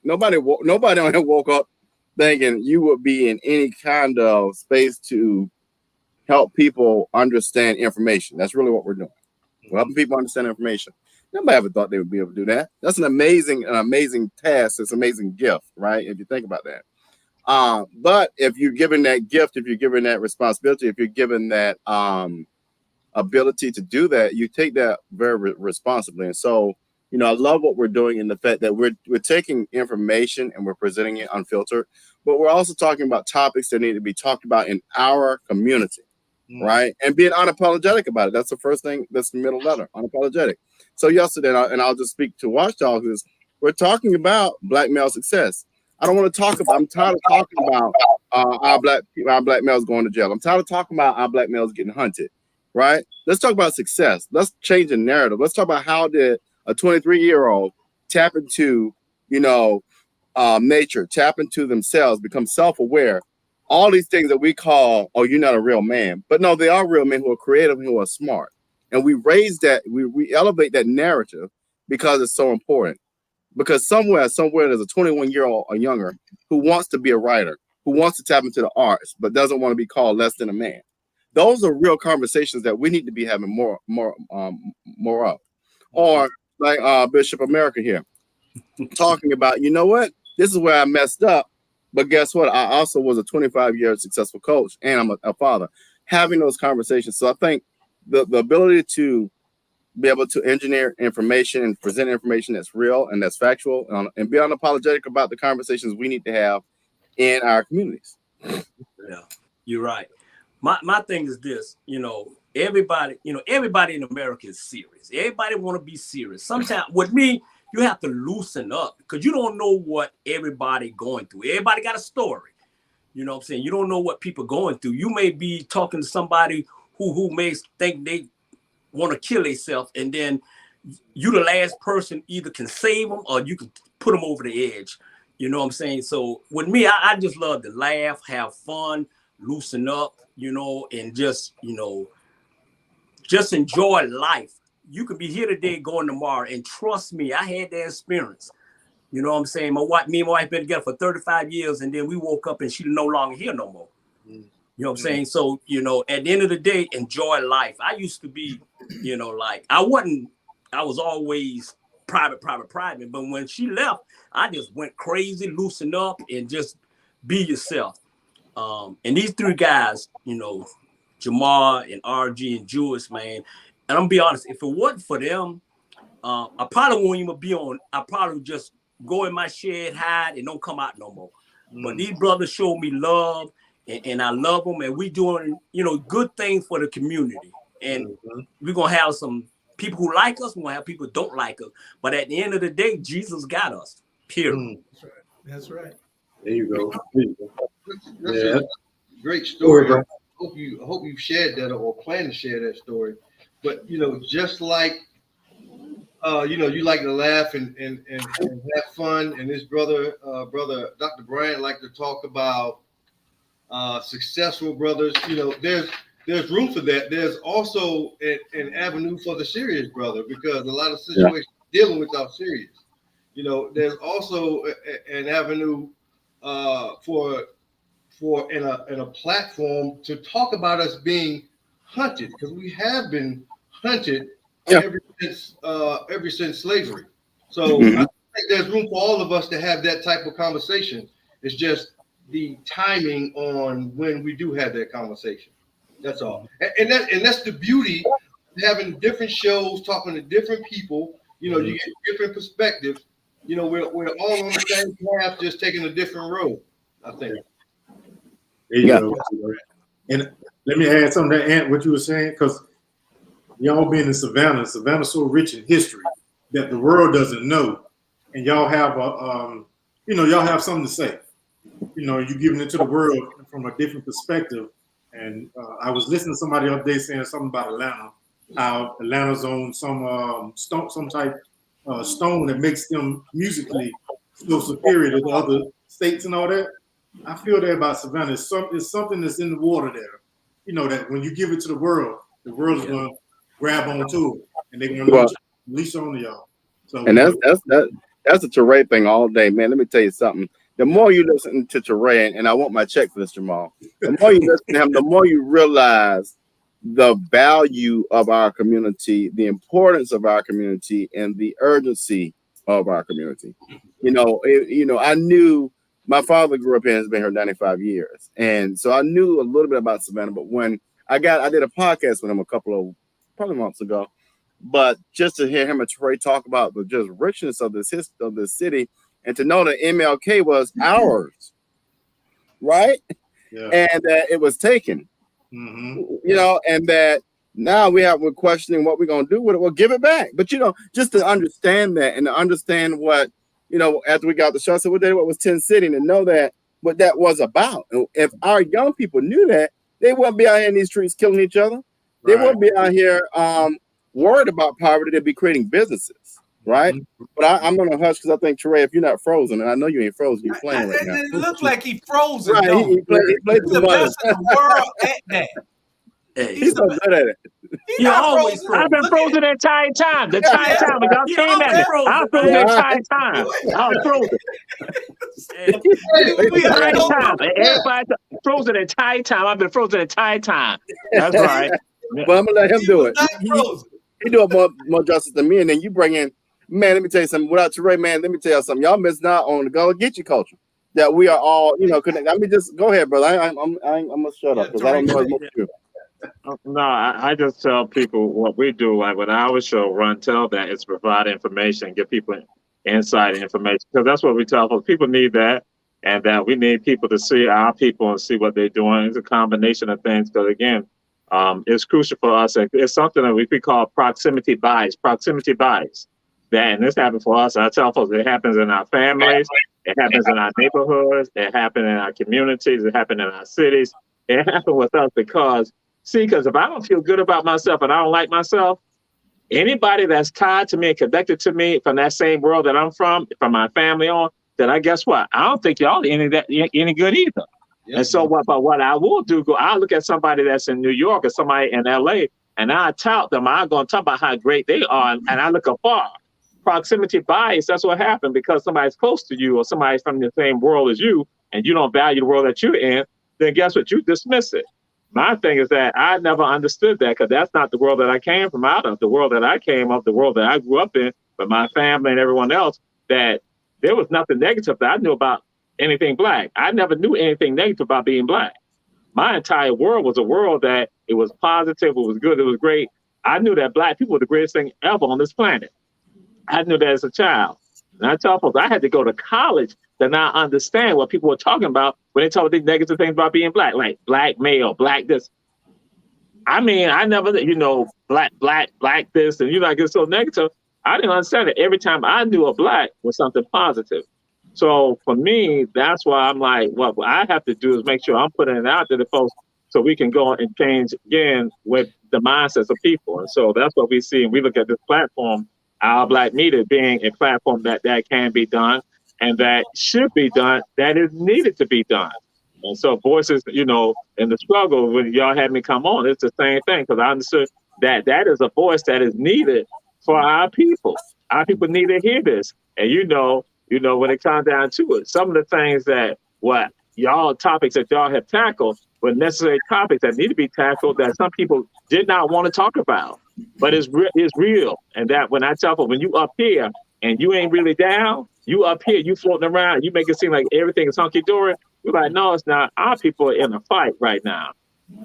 nobody on here woke up thinking you would be in any kind of space to help people understand information. That's really what we're doing. We're helping people understand information. Nobody ever thought they would be able to do that. That's an amazing task. It's an amazing gift, right? If you think about that. But if you're given that gift, if you're given that responsibility, if you're given that ability to do that, you take that very responsibly. And so, I love what we're doing in the fact that we're taking information and we're presenting it unfiltered, but we're also talking about topics that need to be talked about in our community, right? And being unapologetic about it. That's the first thing. That's the middle letter, unapologetic. So yesterday, and I'll just speak to Watchdog, is we're talking about Black male success. I don't want to talk about. I'm tired of talking about our black males going to jail. I'm tired of talking about our black males getting hunted. Right? Let's talk about success. Let's change the narrative. Let's talk about how did a 23-year-old tap into, nature, tap into themselves, become self-aware. All these things that we call, oh, you're not a real man. But no, they are real men who are creative and who are smart. And we raise that, we elevate that narrative because it's so important. Because somewhere there's a 21-year-old or younger who wants to be a writer, who wants to tap into the arts, but doesn't want to be called less than a man. Those are real conversations that we need to be having more of. Or like Bishop America here, talking about, what? This is where I messed up. But guess what? I also was a 25-year successful coach, and I'm a father. Having those conversations. So I think the ability to be able to engineer information and present information that's real and that's factual and be unapologetic about the conversations we need to have in our communities.
Yeah, you're right. My thing is this, everybody in America is serious. Everybody want to be serious. Sometimes with me, you have to loosen up because you don't know what everybody going through. Everybody got a story. You know what I'm saying? You don't know what people going through. You may be talking to somebody who may think they want to kill themselves, and then you the last person either can save them or you can put them over the edge. You know what I'm saying? So with me, I just love to laugh, have fun, loosen up, and just enjoy life. You could be here today, going tomorrow, and trust me, I had that experience. You know what I'm saying? Me and my wife been together for 35 years, and then we woke up and she no longer here no more. You know what I'm saying? So, at the end of the day, enjoy life. I used to be, I was always private. But when she left, I just went crazy, loosen up, and just be yourself. And these three guys, you know, Jamal and RG and Julius, man. And I'm gonna be honest, if it wasn't for them, I probably won't even be on. I probably would just go in my shed, hide, and don't come out no more. But these brothers showed me love, and I love them, and we doing, you know, good things for the community. And we're gonna have some people who like us, we're gonna have people who don't like us. But at the end of the day, Jesus got us. Period.
That's right.
There you go.
That's a great story. I hope you've shared that or plan to share that story. But you know, just like you know, you like to laugh and have fun, and this brother Dr. Bryant like to talk about successful brothers. You know, there's room for that. There's also an avenue for the serious brother, because a lot of situations dealing with are serious. You know, there's also an avenue for a platform to talk about us being hunted, because we have been hunted ever since slavery. So I think there's room for all of us to have that type of conversation. It's just the timing on when we do have that conversation. That's all. And that's the beauty of having different shows, talking to different people. You know, you get different perspectives. You know, we're all on the same path, just taking a different road, I think.
There you go. And let me add something to Ant, what you were saying, because y'all being in Savannah's so rich in history that the world doesn't know, and y'all have y'all have something to say. You know, you're giving it to the world from a different perspective. And I was listening to somebody the other day saying something about Atlanta, how Atlanta's on some type stone that makes them musically so superior to the other states and all that. I feel that about Savannah. It's something that's in the water there. You know, that when you give it to the world is going to grab onto it, and they're going to release on to y'all. So,
and that's a Teray thing all day, man. Let me tell you something. The more you listen to Teray, and I want my check for this, Jamal. The more you listen to him, the more you realize the value of our community, the importance of our community, and the urgency of our community. You know, I knew my father grew up here and has been here 95 years, and so I knew a little bit about Savannah. But when I did a podcast with him a couple of probably months ago, but just to hear him and Teray talk about the just richness of this city, and to know that MLK was ours, right? Yeah. And that it was taken, you know, and that now we're questioning what we're going to do with it. Well, give it back. But, you know, just to understand that and to understand what, you know, after we got the show, so what was 10 City, and to know that what that was about. If our young people knew that, they wouldn't be out here in these streets killing each other. They wouldn't be out here worried about poverty. They'd be creating businesses. Right, but I'm gonna hush because I think Teray, if you're not frozen, and I know you ain't frozen, you're playing right now.
It looks like he's frozen.
Right, he played
the best in the world at that.
He's so good at it.
You're always frozen.
I've been frozen the entire time. The entire time when y'all came at me, I was frozen the entire time. I was frozen. Everybody frozen the entire time. I've been frozen the entire time. That's right.
But I'm gonna let him do it. He do it more justice than me, and then you bring in. Man, let me tell you something. Without Teray, man, let me tell you something. Y'all missing out on the Gullah Geechee culture that we are all, you know, connected. I mean, just go ahead, brother. I'm gonna shut up because I don't know as much as you.
No, I just tell people what we do. Like with our show, Run Tell That, is provide information, give people insight and information, because that's what we tell folks. People need that, and that we need people to see our people and see what they're doing. It's a combination of things. Because again, it's crucial for us. It's something that we call proximity bias. Proximity bias. And this happens for us. I tell folks it happens in our families, it happens in our neighborhoods, it happens in our communities, it happens in our cities. It happens with us because if I don't feel good about myself and I don't like myself, anybody that's tied to me and connected to me from that same world that I'm from my family on, then I guess what? I don't think y'all any good either. Yeah. And so what I will do, I'll look at somebody that's in New York or somebody in LA, and I tout them. I'm going to talk about how great they are, and I look afar. Proximity bias, that's what happened, because somebody's close to you or somebody's from the same world as you, and you don't value the world that you're in, then guess what? You dismiss it. My thing is that I never understood that, because that's not the world that I came from out of. The world that I came of, the world that I grew up in, with my family and everyone else, that there was nothing negative that I knew about anything black. I never knew anything negative about being black. My entire world was a world that it was positive, it was good, it was great. I knew that black people were the greatest thing ever on this planet. I knew that as a child. And I tell folks, I had to go to college to now understand what people were talking about when they talk about these negative things about being black, like black male, black this. I mean, I never, black this, and I get so negative. I didn't understand it. Every time I knew a black was something positive. So for me, that's why I'm like, what I have to do is make sure I'm putting it out there to folks so we can go and change again with the mindsets of people. And so that's what we see. And we look at this platform, Our Black Media, being a platform that can be done and that should be done, that is needed to be done. And so Voices, in the struggle, when y'all had me come on, it's the same thing, because I understood that is a voice that is needed for our people. Our people need to hear this. And when it comes down to it, some of the things that topics that y'all have tackled were necessary topics that need to be tackled that some people did not want to talk about. But it's real. And that when I tell people, when you up here and you ain't really down, you up here, you floating around, you make it seem like everything is hunky-dory. We're like, no, it's not. Our people are in a fight right now.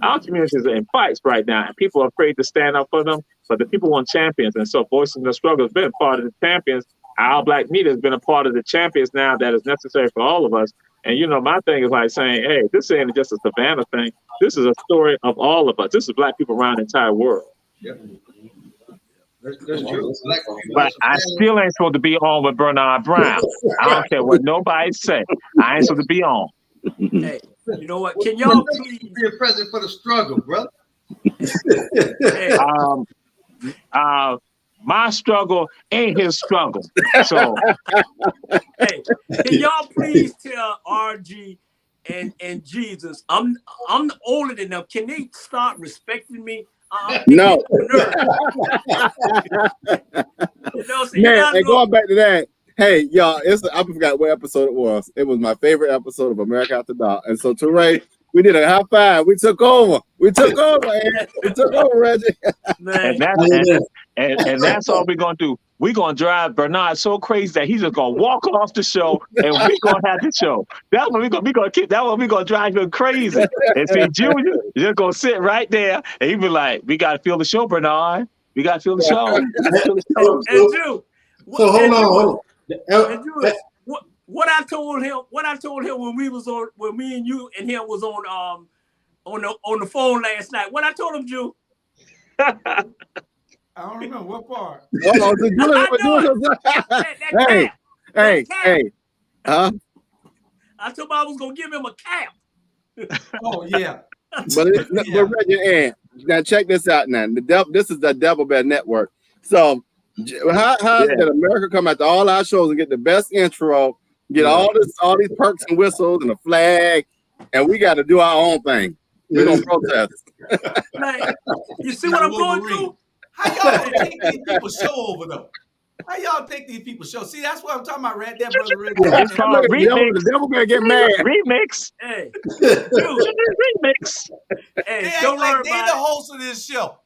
Our communities are in fights right now, and people are afraid to stand up for them, but the people want champions. And so Voices in the Struggle has been part of the champions. Our Black Media has been a part of the champions now that is necessary for all of us. And, my thing is like saying, hey, this ain't just a Savannah thing. This is a story of all of us. This is Black people around the entire world.
Yep. That's true.
But I still ain't supposed to be on with Bernard Brown. I don't care what nobody say. I ain't supposed to be on.
Hey, you know what? Can y'all please
be a president for the struggle, brother?
Hey.
My struggle ain't his struggle. So,
hey, can y'all please tell RG and Jesus, I'm older than them. Can they start respecting me?
No.
Man,
and going back to that, hey, y'all, I forgot what episode it was. It was my favorite episode of America After Dark. And so, Teray, we did a high five. We took over. We took over, Reggie.
Man.
And that's all we're going to do. We're going to drive Bernard so crazy that he's just going to walk off the show, and we're going to have the show. That's what we're going to keep. That's what we're going to drive him crazy. And see, Julius is just going to sit right there, and he'll be like, we got to feel the show, Bernard. We got to feel the show.
And Drew,
so hold on.
And Drew, what I told him when me and you and him was on the phone last night. What I told him, Drew.
I don't remember what part.
Hey. Huh?
I told him I was gonna give him a cap.
Oh yeah.
But Reggie, now check this out. Now this is the Devil Bear Network. So how did America come after all our shows and get the best intro, get all these perks and whistles and a flag, and we got to do our own thing? We're gonna protest.
Man, you see what I'm going through?
How y'all take these people's show over though? How y'all take these people's show? See, that's what I'm talking about right there, brother.
It's called remix.
The Devil Bear get mad.
Remix.
Hey, dude,
remix.
Hey,
they
don't
act
worry
like they
about
the
it.
host of this show.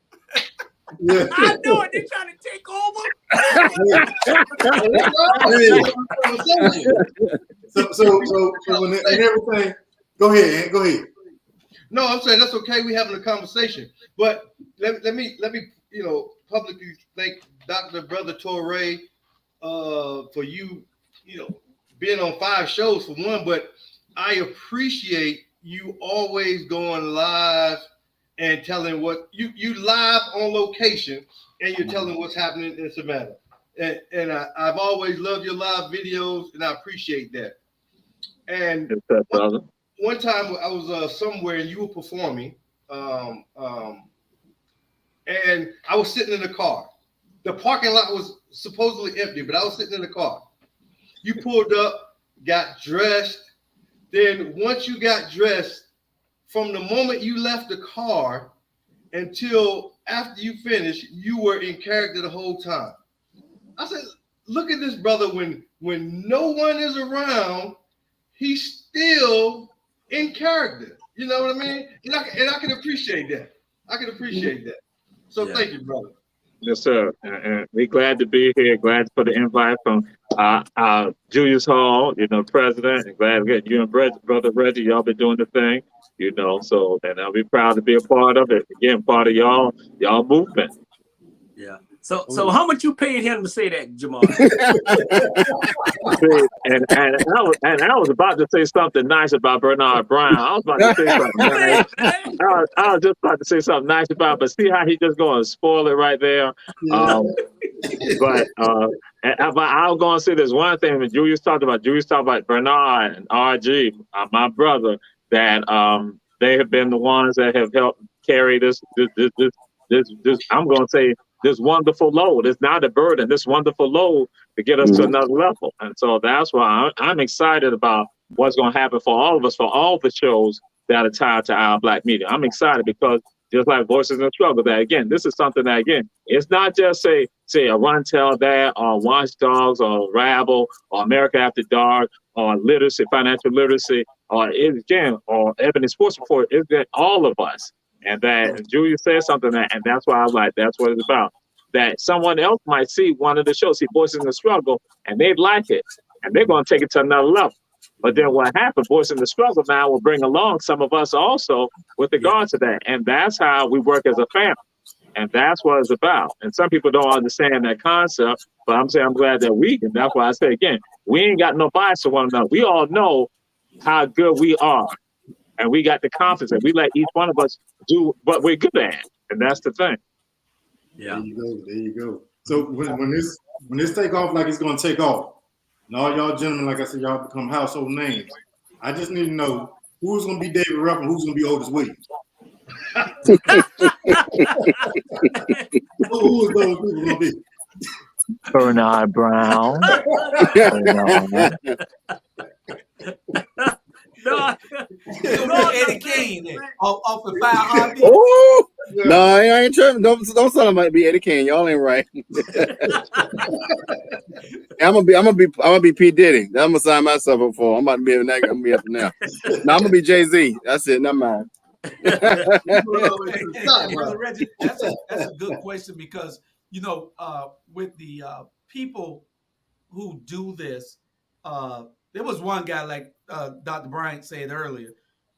Yeah.
I know it. They're trying to take over.
So when everything, go ahead.
No, I'm saying that's okay. We're having a conversation, but let me publicly thank Dr. Brother Torre for you being on 5 shows for one. But I appreciate you always going live and telling what you live on location, and you're telling what's happening in Savannah. And I've always loved your live videos, and I appreciate that. And one time I was somewhere and you were performing, and I was sitting in the car. The parking lot was supposedly empty, but I was sitting in the car. You pulled up, got dressed. Then once you got dressed, from the moment you left the car until after you finished, you were in character the whole time. I said, look at this brother, when no one is around, he's still in character. You know what I mean? And I can appreciate that. So thank you, brother.
Yes, sir. And we're glad to be here. Glad for the invite from Julius Hall, president, and glad to get you and brother Reggie, y'all been doing the thing, so, and I'll be proud to be a part of it. Again, part of y'all movement.
Yeah. So how much you paid him to say that, Jamal?
and I was about to say something nice about Bernard Brown. I was about to say something nice. I was just about to say something nice about, but see how he just going to spoil it right there. But I was going to say this one thing when Julius talked about Bernard and RG, my brother, that they have been the ones that have helped carry this. I'm going to say this wonderful load. It's not a burden. This wonderful load to get us to another level. And so that's why I'm excited about what's going to happen for all of us, for all the shows that are tied to our Black media. I'm excited because just like Voices in the Struggle, that again, this is something that again, it's not just say a Run Tell That or Watchdogs or Rabble or America After Dark or literacy, financial literacy, or Ebony Sports Report. It's that all of us. And that Julius said something and that's why I was like, that's what it's about. That someone else might see one of the shows, see Voices in the Struggle, and they'd like it. And they're going to take it to another level. But then what happened, Voices in the Struggle now will bring along some of us also with regard to that. And that's how we work as a family. And that's what it's about. And some people don't understand that concept, but I'm saying I'm glad that we can. That's why I say again, we ain't got no bias to one another. We all know how good we are. And we got the confidence and we let each one of us do what we're good at. And that's the thing.
Yeah.
There you go. So when this take off like it's gonna take off, and all y'all gentlemen, like I said, y'all become household names. I just need to know who's gonna be David Ruff and who's gonna be Otis Williams. Who is those people gonna be?
Bernard Brown.
No, Eddie Kane off the 5 Heartbeats.
Oh, no, I ain't tripping. Don't tell him might be Eddie Kane. Y'all ain't right. I'm gonna be P Diddy. I'm gonna sign myself up for. I'm about to be I'm gonna be up now. No, I'm gonna be Jay-Z. That's it. Never mind.
Brother Reggie, that's a good question because with the people who do this, there was one guy like Dr. Bryant said earlier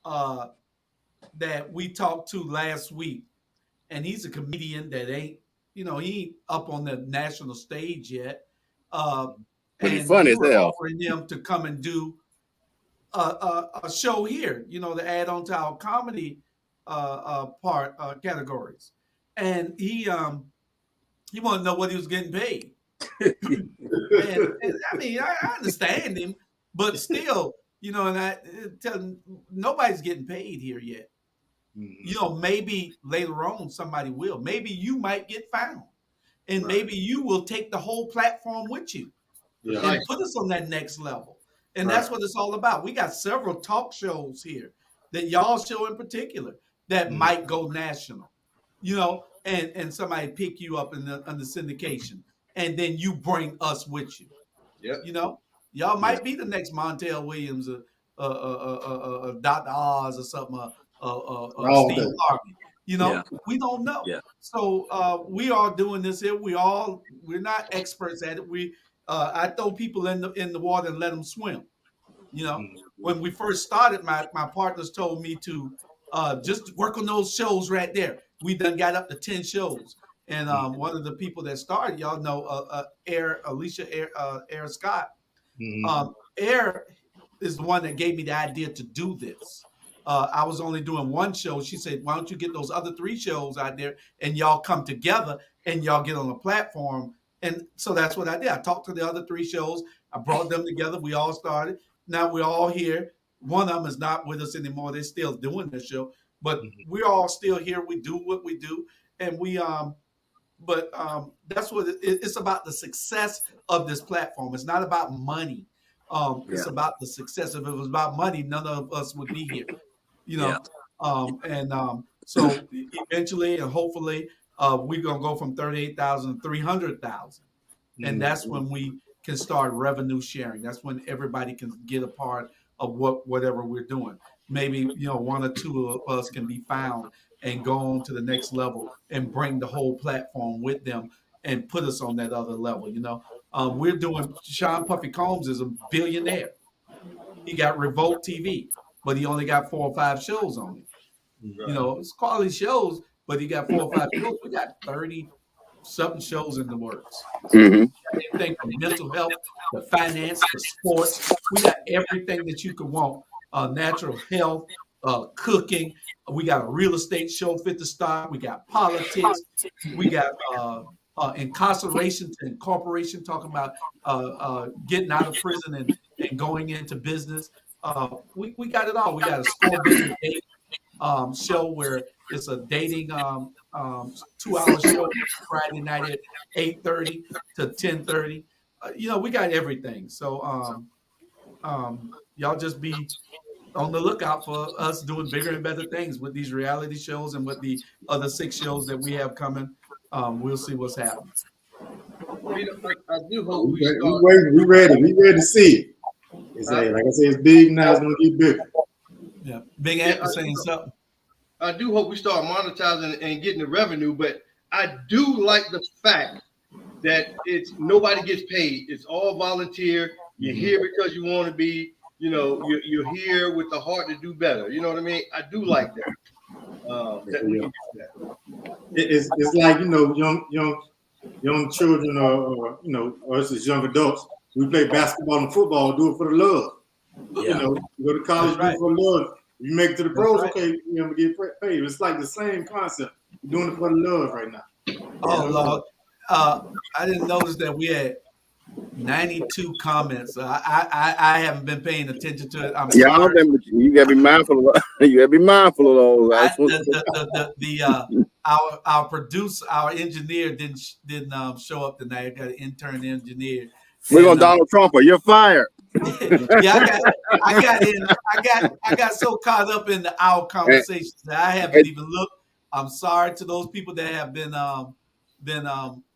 that we talked to last week, and he's a comedian that ain't he ain't up on the national stage yet.
Pretty funny as hell.
Offering him to come and do a show here, to add on to our comedy categories, and he wanted to know what he was getting paid. and I mean, I understand him, but still, and I tell him nobody's getting paid here yet. Maybe later on somebody will. Maybe you might get found, and maybe you will take the whole platform with you and put us on that next level. And that's what it's all about. We got several talk shows here that y'all show in particular that might go national, and somebody pick you up in the syndication, and then you bring us with you. Y'all might be the next Montel Williams, Dr. Oz, or something, Steve Harvey. We don't know.
Yeah.
So we are doing this here. We're not experts at it. I throw people in the water and let them swim. When we first started, my partners told me to just work on those shows right there. We done got up to 10 shows. And one of the people that started, y'all know, Alicia Air Scott. Air is the one that gave me the idea to do this. I was only doing one show. She said, why don't you get those other 3 shows out there and y'all come together and y'all get on a platform. And so that's what I did. I talked to the other 3 shows. I brought them together. We all started. Now we're all here. One of them is not with us anymore. They're still doing the show, but we're all still here. We do what we do. And that's what it's about, the success of this platform. It's not about money. It's about the success. If it was about money, none of us would be here, So eventually and hopefully we're going to go from 38,000 to 300,000. And that's when we can start revenue sharing. That's when everybody can get a part of whatever we're doing. Maybe, 1 or 2 of us can be found and go on to the next level and bring the whole platform with them and put us on that other level. We're doing Sean Puffy Combs is a billionaire. He got Revolt TV, but he only got 4 or 5 shows on it. You know, it's quality shows, but he got 4 or 5 shows. We got 30 something shows in the works.
Mm-hmm.
Everything from mental health to finance to sports. We got everything that you could want. Natural health, cooking. We got a real estate show fit to start. We got politics. We got incarceration to incorporation, talking about getting out of prison and going into business. We got it all. We got a score business date show where it's a dating 2-hour show Friday night at 8:30 to 10:30. You know, we got everything. So y'all just be on the lookout for us doing bigger and better things with these reality shows and with the other 6 shows that we have coming. We'll see what's happening.
I do hope
we ready. We ready to see it. It's like I said, it's big now. It's gonna get bigger.
Yeah, Big Ant was saying something.
I do hope we start monetizing and getting the revenue, but I do like the fact that it's nobody gets paid. It's all volunteer. You're here because you want to be. You know, you're here with the heart to do better. You know what I mean? I do like that. That we can do that.
It's like, you know, young children or you know, us as young adults. We play basketball and football. Do it for the love.
Yeah.
You know, you go to college, do it for love. You make it to the pros, okay, you're gonna get paid. It's like the same concept. You're doing it for the love right now.
Oh Lord, I didn't notice that we had 92 comments. I haven't been paying attention to it. I'm sorry.
You gotta be mindful of. You gotta be mindful of those.
Our producer, our engineer didn't show up tonight. I got an intern engineer.
We're gonna Donald Trump her. You're fired.
Yeah, I got so caught up in our conversations that I haven't even looked. I'm sorry to those people that have been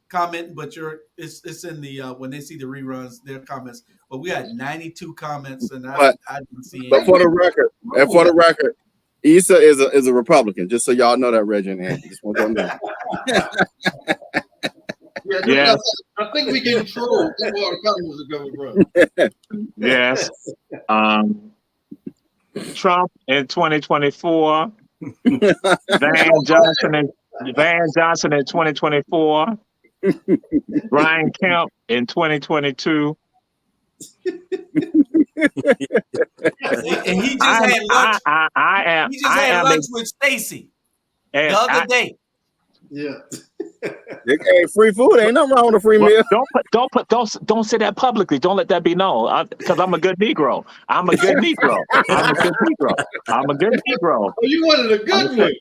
commenting, but it's in the when they see the reruns, their comments. But we had 92 comments, and I didn't see.
But for the record, Issa is a Republican. Just so y'all know that, Reggie and Andy. Just want to know.
Yeah. I think we get trolled.
Yes. Trump in 2024. Van Johnson in 2024. Brian Kemp in 2022.
And he just had lunch. He just had lunch with Stacy the other day.
Yeah.
Hey, free food. Ain't nothing wrong with a free meal.
Don't say that publicly. Don't let that be known. Because I'm a good Negro. I'm a good Negro.
Oh, you wanted a good one.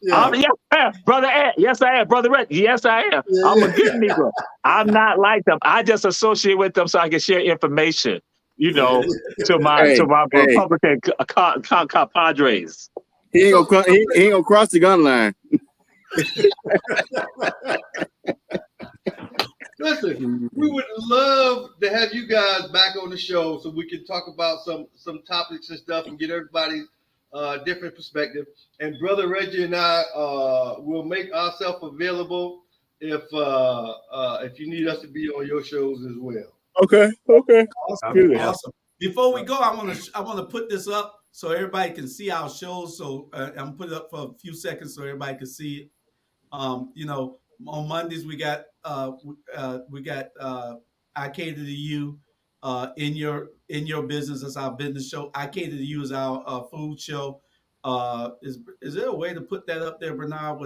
Yeah, brother Ed. Yes, I am, brother Red. Yes, I am.
Yeah,
I'm a good Negro. I'm not like them. I just associate with them so I can share information. You know, to my Republican compadres.
He ain't gonna cross the gun line.
Listen, we would love to have you guys back on the show so we can talk about some topics and stuff and get everybody's different perspective. And Brother Reggie and I will make ourselves available if you need us to be on your shows as well.
Okay.
Awesome. Before we go, I want to put this up so everybody can see our shows. So I'm put it up for a few seconds so everybody can see it. You know, on Mondays we got I Cater to You in your business. That's our business show. I Cater to You is our food show. Is there a way to put that up there, Bernard?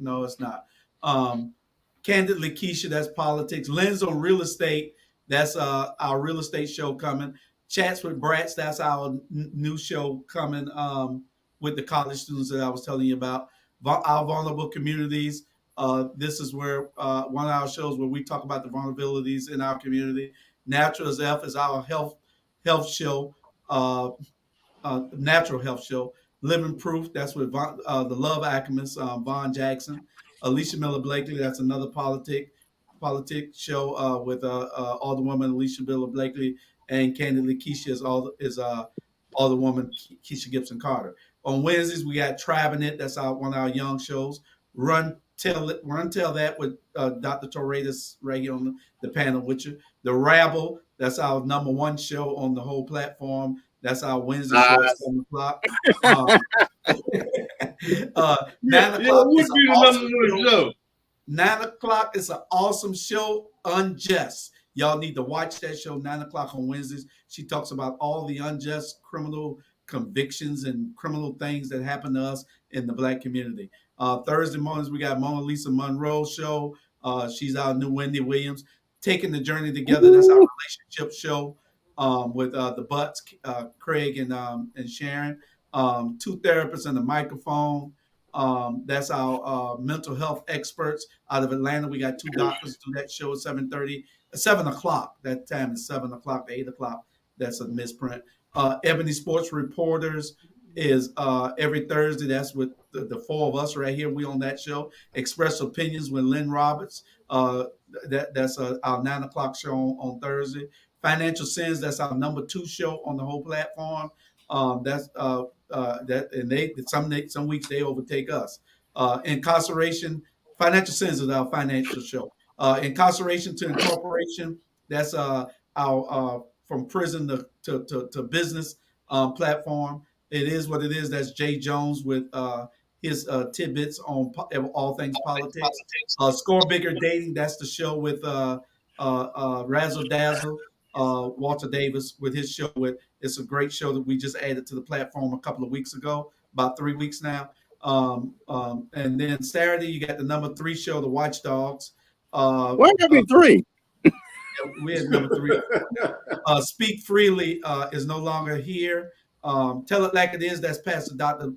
No, it's not. Candidly Keisha, that's politics. Lens on real estate, that's our real estate show coming. Chats with Bratz, that's our new show coming with the college students that I was telling you about. Our vulnerable communities. This is where one of our shows where we talk about the vulnerabilities in our community. Natural as F is our health show, natural health show. Living Proof, that's with the Love Alchemist, Von Jackson. Alicia Miller Blakely, that's another politics show with Alderwoman Alicia Miller Blakely, and Candidly Keisha is Alderwoman Keisha Gibson Carter. On Wednesdays, we got Traveling It, that's one of our young shows. Run tell that with Dr. Torre that's right here on the panel with you. The Rabble, that's our #1 show on the whole platform. That's our Wednesday show at 7 o'clock. 9 o'clock is an awesome show. 9 o'clock is an awesome show, Unjust. Y'all need to watch that show, 9 o'clock on Wednesdays. She talks about all the unjust criminal convictions and criminal things that happen to us in the Black community. Thursday mornings, we got Mona Lisa Monroe show. She's our new Wendy Williams. Taking the Journey Together, that's our relationship show with the Butts, Craig and Sharon. 2 therapists and a microphone. That's our mental health experts out of Atlanta. We got 2 doctors do that show at 7 o'clock. That time is 7 o'clock to 8 o'clock. That's a misprint. Ebony Sports Reporters is every Thursday. That's with the 4 of us right here. We on that show. Express Opinions with Lynn Roberts. That's our 9 o'clock show on Thursday. Financial Sins, that's our #2 show on the whole platform. Some weeks they overtake us. Incarceration, Financial Sins is our financial show. Incarceration to Incorporation, that's our from prison to business platform. It is what it is. That's Jay Jones with his tidbits on all things politics. Score Bigger Dating, that's the show with Razzle Dazzle, Walter Davis with his show. It's a great show that we just added to the platform a couple of weeks ago, about 3 weeks now. And then Saturday, you got the #3 show, The Watchdogs.
Why got me 3?
We had #3. Speak Freely is no longer here. Tell It Like It Is, that's Pastor Dr.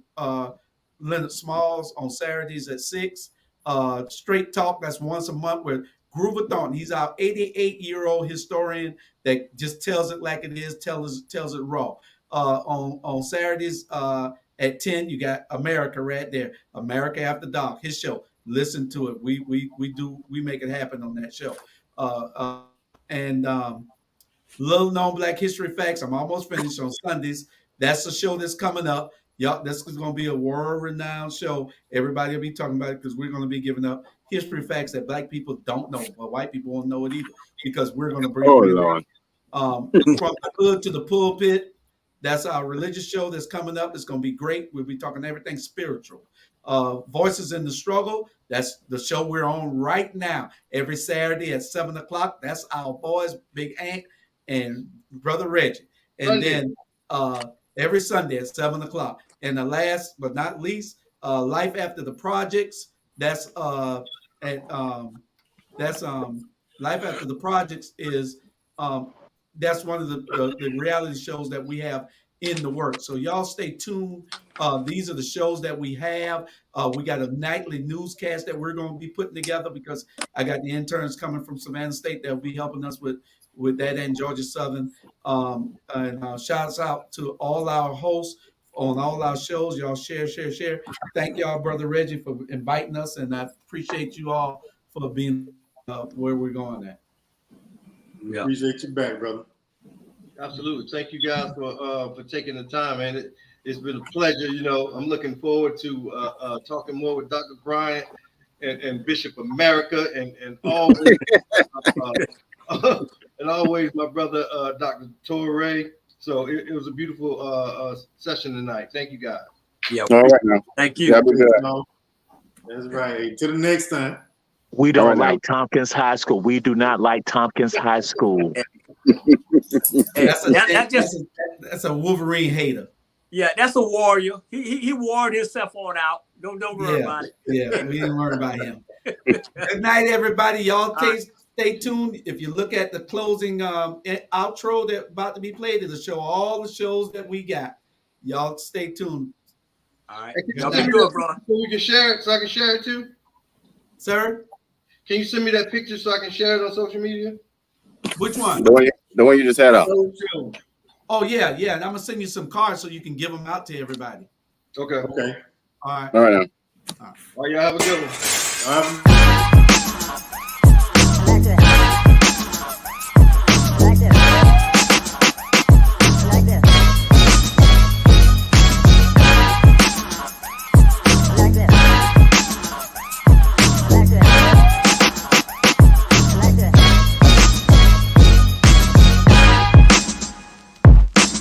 Leonard Smalls on Saturdays at 6. Straight Talk, that's once a month with Groover Thornton. He's our 88-year-old historian that just tells it like it is, tells it raw. On Saturdays at 10, you got America right there. America After Dark, his show. Listen to it. We make it happen on that show. And Little Known Black History Facts. I'm almost finished on Sundays. That's a show that's coming up. Y'all, this is going to be a world-renowned show. Everybody will be talking about it because we're going to be giving up history facts that Black people don't know, but white people won't know it either because we're going to bring it from the hood to the pulpit. That's our religious show that's coming up. It's going to be great. We'll be talking everything spiritual. Voices in the Struggle. That's the show we're on right now. Every Saturday at 7 o'clock. That's our boys, Big Ant and Brother Reggie. And then every Sunday at 7 o'clock. And the last but not least, Life After the Projects. That's Life After the Projects is that's one of the reality shows that we have in the works. So y'all stay tuned. These are the shows that we have. We got a nightly newscast that we're going to be putting together because I got the interns coming from Savannah State that will be helping us with that and Georgia Southern. And shouts out to all our hosts on all our shows. Y'all share. Thank y'all, Brother Reggie, for inviting us, and I appreciate you all for being where we're going at.
We appreciate you back, brother.
Absolutely. Thank you guys for taking the time, man. It's been a pleasure. You know, I'm looking forward to talking more with Dr. Bryant and Bishop America and always and always my brother Dr. Torre. So it was a beautiful session tonight. Thank you guys.
Yeah.
All right now.
Thank you.
That's right. Till the next time.
We don't like Tompkins High School. We do not like Tompkins High School.
That's a Wolverine hater.
Yeah, that's a warrior. He warred himself on out. Don't worry about it.
Yeah, we didn't worry about him. Good night, everybody. Y'all stay tuned. If you look at the closing outro that's about to be played, it'll show all the shows that we got. Y'all stay tuned.
All right. Y'all be good, bro.
So we can share it, so I can share it too.
Sir?
Can you send me that picture so I can share it on social media?
Which one?
The one you just had up.
Oh, yeah. And I'm going to send you some cards so you can give them out to everybody.
Okay.
All right.
All right.
All right, y'all have a good one.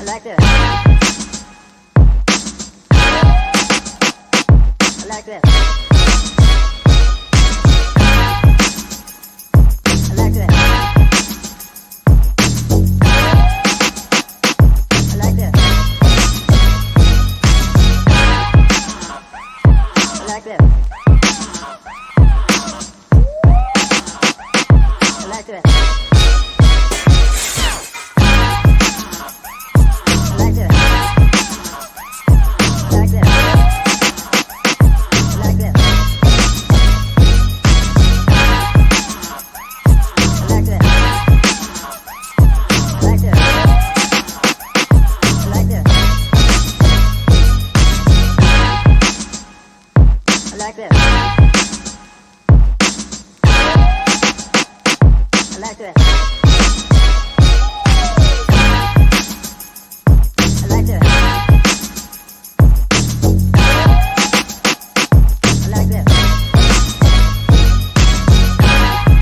like this. I like this. I like this. I like this. I like this. I like this. Like this.